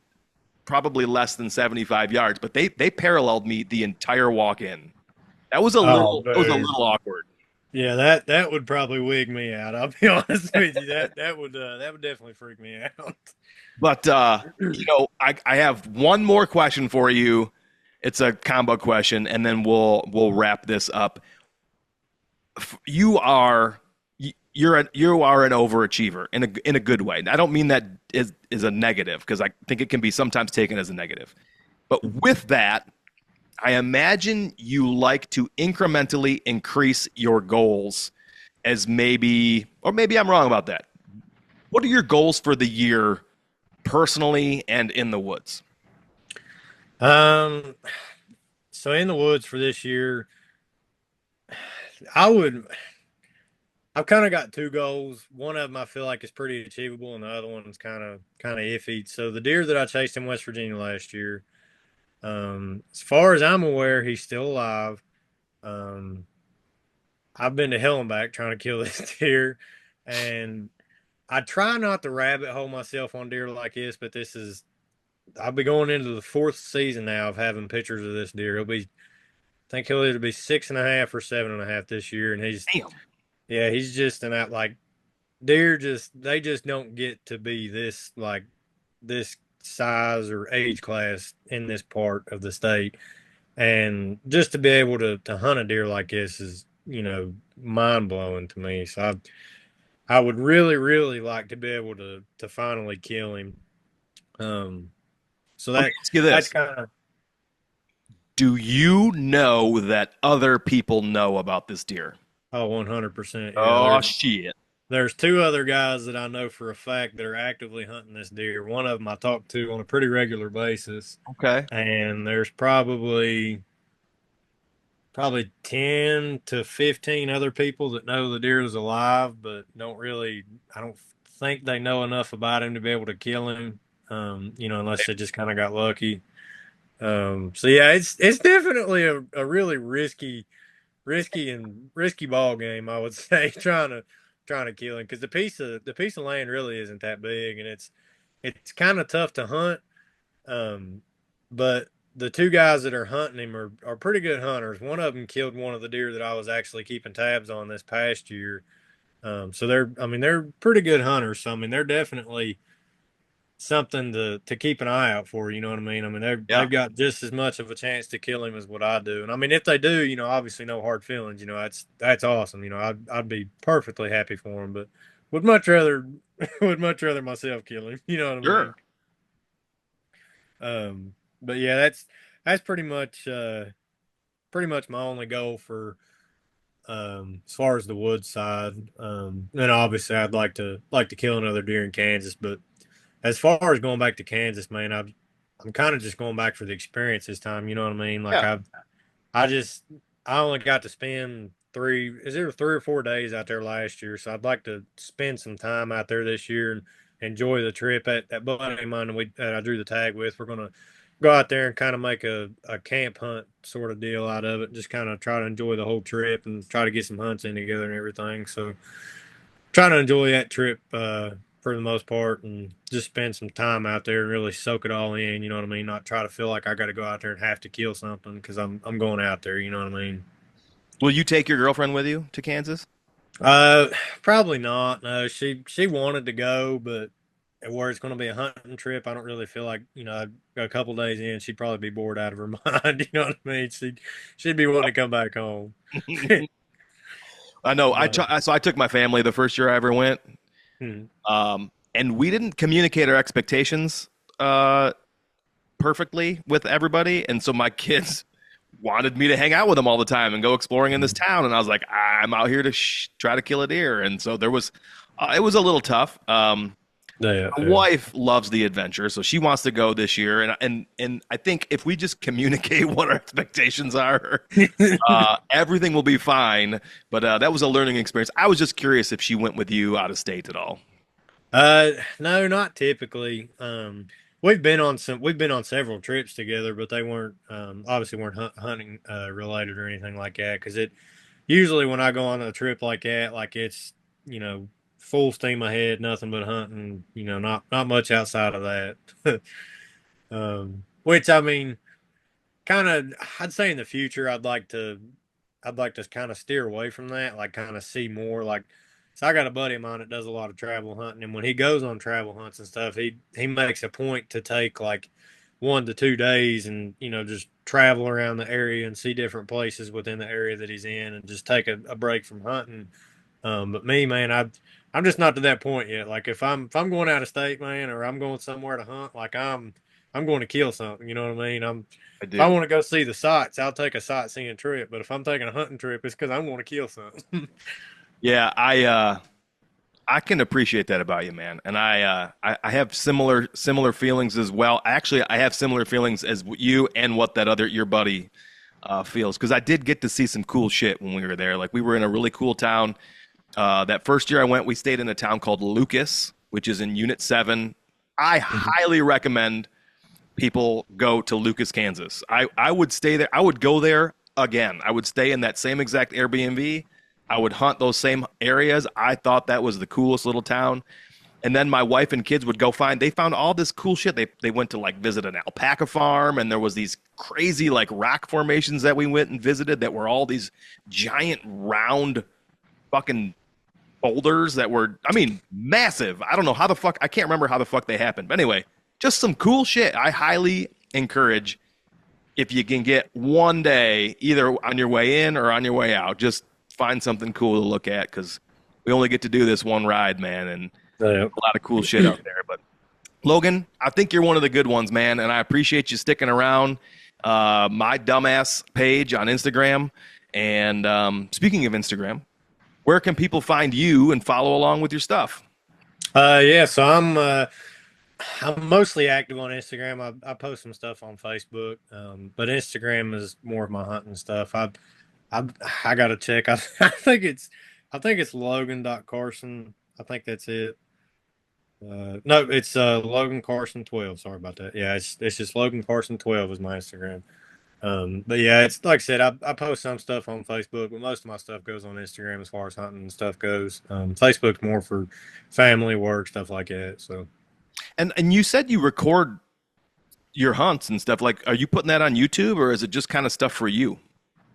probably less than 75 yards, but they paralleled me the entire walk in. Oh, That was a dude. little awkward. Yeah, that would probably wig me out. I'll be honest with you. That would definitely freak me out. But I have one more question for you. It's a combo question, and then we'll wrap this up. You are you are an overachiever in a good way. I don't mean that is a negative, because I think it can be sometimes taken as a negative. But with that, I imagine you like to incrementally increase your goals, as maybe, or maybe I'm wrong about that. What are your goals for the year, personally and in the woods? Um, so in the woods for this year, I would. I've kind of got two goals. One of them I feel like is pretty achievable, and the other one's kind of iffy. So the deer that I chased in West Virginia last year, as far as I'm aware, he's still alive. Um, I've been to hell and back trying to kill this deer, and I try not to rabbit hole myself on deer like this, but this is I'll be going into the fourth season now of having pictures of this deer. I think he'll either be 6.5 or 7.5 this year, and Damn. he's just an out like deer. They just don't get to be this size or age class in this part of the state, and just to be able to hunt a deer like this is mind blowing to me. So I would really like to be able to finally kill him. Um, so Let me ask you that's this. kind of. Do you know that other people know about this deer? Oh, 100%. Yeah, Oh, shit. there's two other guys that I know for a fact that are actively hunting this deer. One of them I talk to on a pretty regular basis, Okay. and there's probably 10 to 15 other people that know the deer is alive, but I don't think they know enough about him to be able to kill him. Unless they just kind of got lucky. So yeah, it's definitely a really risky ball game, I would say, trying to kill him, because the piece of land really isn't that big, and it's kind of tough to hunt. Um, but the two guys that are hunting him are pretty good hunters. One of them killed one of the deer that I was actually keeping tabs on this past year. So they're pretty good hunters. So I mean, they're definitely something to keep an eye out for. You know what I mean? I mean, Yeah. they've got just as much of a chance to kill him as what I do. And I mean, if they do, obviously no hard feelings. That's awesome. I'd be perfectly happy for him, but would much rather would much rather myself kill him. You know what I mean? Sure. But yeah, that's pretty much my only goal for as far as the woods side. And obviously I'd like to kill another deer in Kansas, but as far as going back to Kansas, man, I'm kind of just going back for the experience this time. You know what I mean? Like Yeah. I just I only got to spend is it 3 or 4 days out there last year, so I'd like to spend some time out there this year and enjoy the trip. At that buddy of mine that I drew the tag with, we're gonna go out there and kind of make a camp hunt sort of deal out of it. Just kind of try to enjoy the whole trip and try to get some hunts in together and everything. So try to enjoy that trip for the most part, and just spend some time out there and really soak it all in. You know what I mean? Not try to feel like I got to go out there and have to kill something because I'm going out there. You know what I mean? Will you take your girlfriend with you to Kansas? Uh, Probably not. No, she wanted to go, but where it's going to be a hunting trip, I don't really feel like a couple days in, she'd probably be bored out of her mind. You know what I mean? She'd be wanting to come back home. I know. But So I took my family the first year I ever went. hmm. Um, and we didn't communicate our expectations perfectly with everybody, and so my kids wanted me to hang out with them all the time and go exploring in this town, and I was like, I'm out here to try to kill a deer, and so there was, it was a little tough. Yeah, My yeah. wife loves the adventure, so she wants to go this year, and I think if we just communicate what our expectations are, everything will be fine. But that was a learning experience. I was just curious if she went with you out of state at all. No, not typically. We've been on several trips together, but they weren't obviously weren't hunting related or anything like that. Because it usually when I go on a trip like that, like it's you know full steam ahead, nothing but hunting. Not much outside of that. Which I mean, kind of, I'd say in the future, I'd like to kind of steer away from that, like kind of see more like. So I got a buddy of mine that does a lot of travel hunting, and when he goes on travel hunts and stuff, he makes a point to take like 1 to 2 days and just travel around the area and see different places within the area that he's in, and just take a break from hunting. But me, man, I'm just not to that point yet. Like if I'm going out of state, man, or I'm going somewhere to hunt, like I'm going to kill something. You know what I mean? I If I do. want to go see the sights, I'll take a sightseeing trip. But if I'm taking a hunting trip, it's because I want to kill something. Yeah, I can appreciate that about you, man. And I have similar feelings as well. Actually, I have similar feelings as you and what that other your buddy feels, because I did get to see some cool shit when we were there. Like we were in a really cool town. That first year I went, we stayed in a town called Lucas, which is in Unit 7. I highly recommend people go to Lucas, Kansas. I would stay there. I would go there again. I would stay in that same exact Airbnb. I would hunt those same areas. I thought that was the coolest little town. And then my wife and kids would go they found all this cool shit. They went to like visit an alpaca farm, and there was these crazy like rock formations that we went and visited that were all these giant round fucking boulders that were, I mean, massive. I don't know how the fuck, I can't remember how the fuck they happened. But anyway, just some cool shit. I highly encourage, if you can get one day, either on your way in or on your way out, just find something cool to look at, because we only get to do this one ride, man, and Yeah. a lot of cool shit out there. But Logan, I think you're one of the good ones, man, and I appreciate you sticking around. My dumbass page on Instagram. And speaking of Instagram, where can people find you and follow along with your stuff? Yeah. So I'm mostly active on Instagram. I post some stuff on Facebook, but Instagram is more of my hunting stuff. I I gotta check. I think it's Logan.Carson. I think that's it. No, it's Logan Karson 12. Sorry about that. Yeah, it's just Logan Karson 12 is my Instagram. But yeah, it's like I said, I post some stuff on Facebook, but most of my stuff goes on Instagram as far as hunting and stuff goes. Facebook's more for family, work, stuff like that. So And you said you record your hunts and stuff. Like, are you putting that on YouTube, or is it just kind of stuff for you?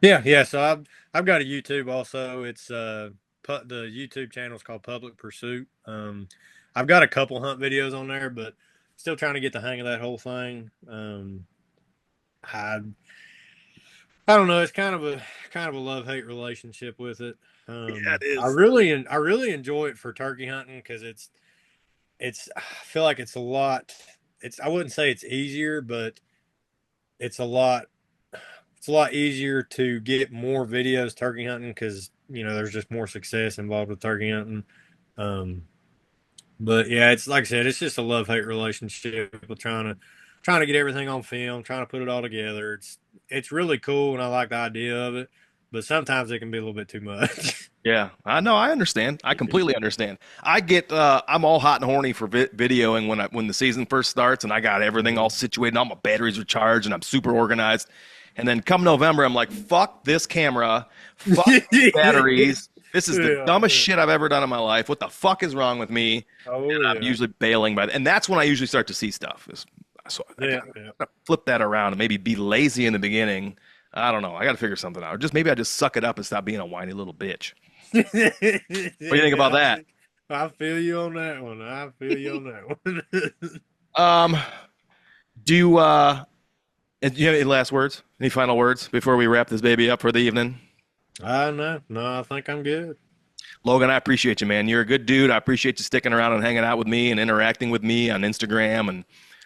yeah, yeah. So I've got a YouTube also. It's the YouTube channel is called Public Pursuit. I've got a couple hunt videos on there, but still trying to get the hang of that whole thing. I I don't know. It's kind of a love hate relationship with it. Yeah, it I is. I really enjoy it for turkey hunting because it's I feel like it's a lot. It's I wouldn't say it's easier, but it's a lot it's a lot easier to get more videos turkey hunting because there's just more success involved with turkey hunting. Um, but yeah, it's like I said, it's just a love hate relationship with trying to get everything on film, trying to put it all together. It's really cool, and I like the idea of it, but sometimes it can be a little bit too much. Yeah, I know. I understand. I completely understand. I'm all hot and horny for videoing when the season first starts, and I got everything all situated. All my batteries are charged, and I'm super organized. And then come November, I'm like, fuck this camera, fuck these batteries. This is the Yeah, dumbest yeah. shit I've ever done in my life. What the fuck is wrong with me? And Oh I'm yeah, usually bailing and that's when I usually start to see stuff. So I yeah, gotta yeah. flip that around and maybe be lazy in the beginning. I don't know. I got to figure something out. Or just maybe I just suck it up and stop being a whiny little bitch. What do you think about Yeah, that? I feel you on that one. I feel you on that one. Um, do you have any last words? Any final words before we wrap this baby up for the evening? I know. No, I think I'm good. Logan, I appreciate you, man. You're a good dude. I appreciate you sticking around and hanging out with me and interacting with me on Instagram and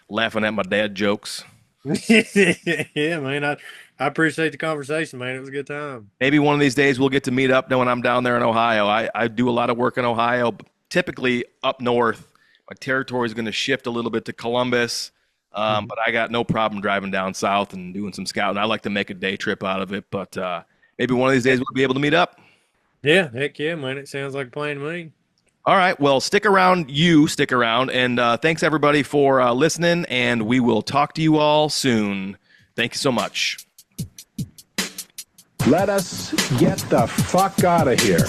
laughing at my dad jokes. Yeah, man. I appreciate the conversation, man. It was a good time. Maybe one of these days we'll get to meet up when I'm down there in Ohio. I do a lot of work in Ohio, typically up north. My territory is going to shift a little bit to Columbus, Mhm. but I got no problem driving down south and doing some scouting. I like to make a day trip out of it, but maybe one of these days we'll be able to meet up. Yeah, heck yeah, man. It sounds like a plan to me. All right. Well, stick around. You stick around. And thanks, everybody, for listening. And we will talk to you all soon. Thank you so much. Let us get the fuck out of here.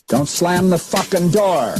Don't slam the fucking door.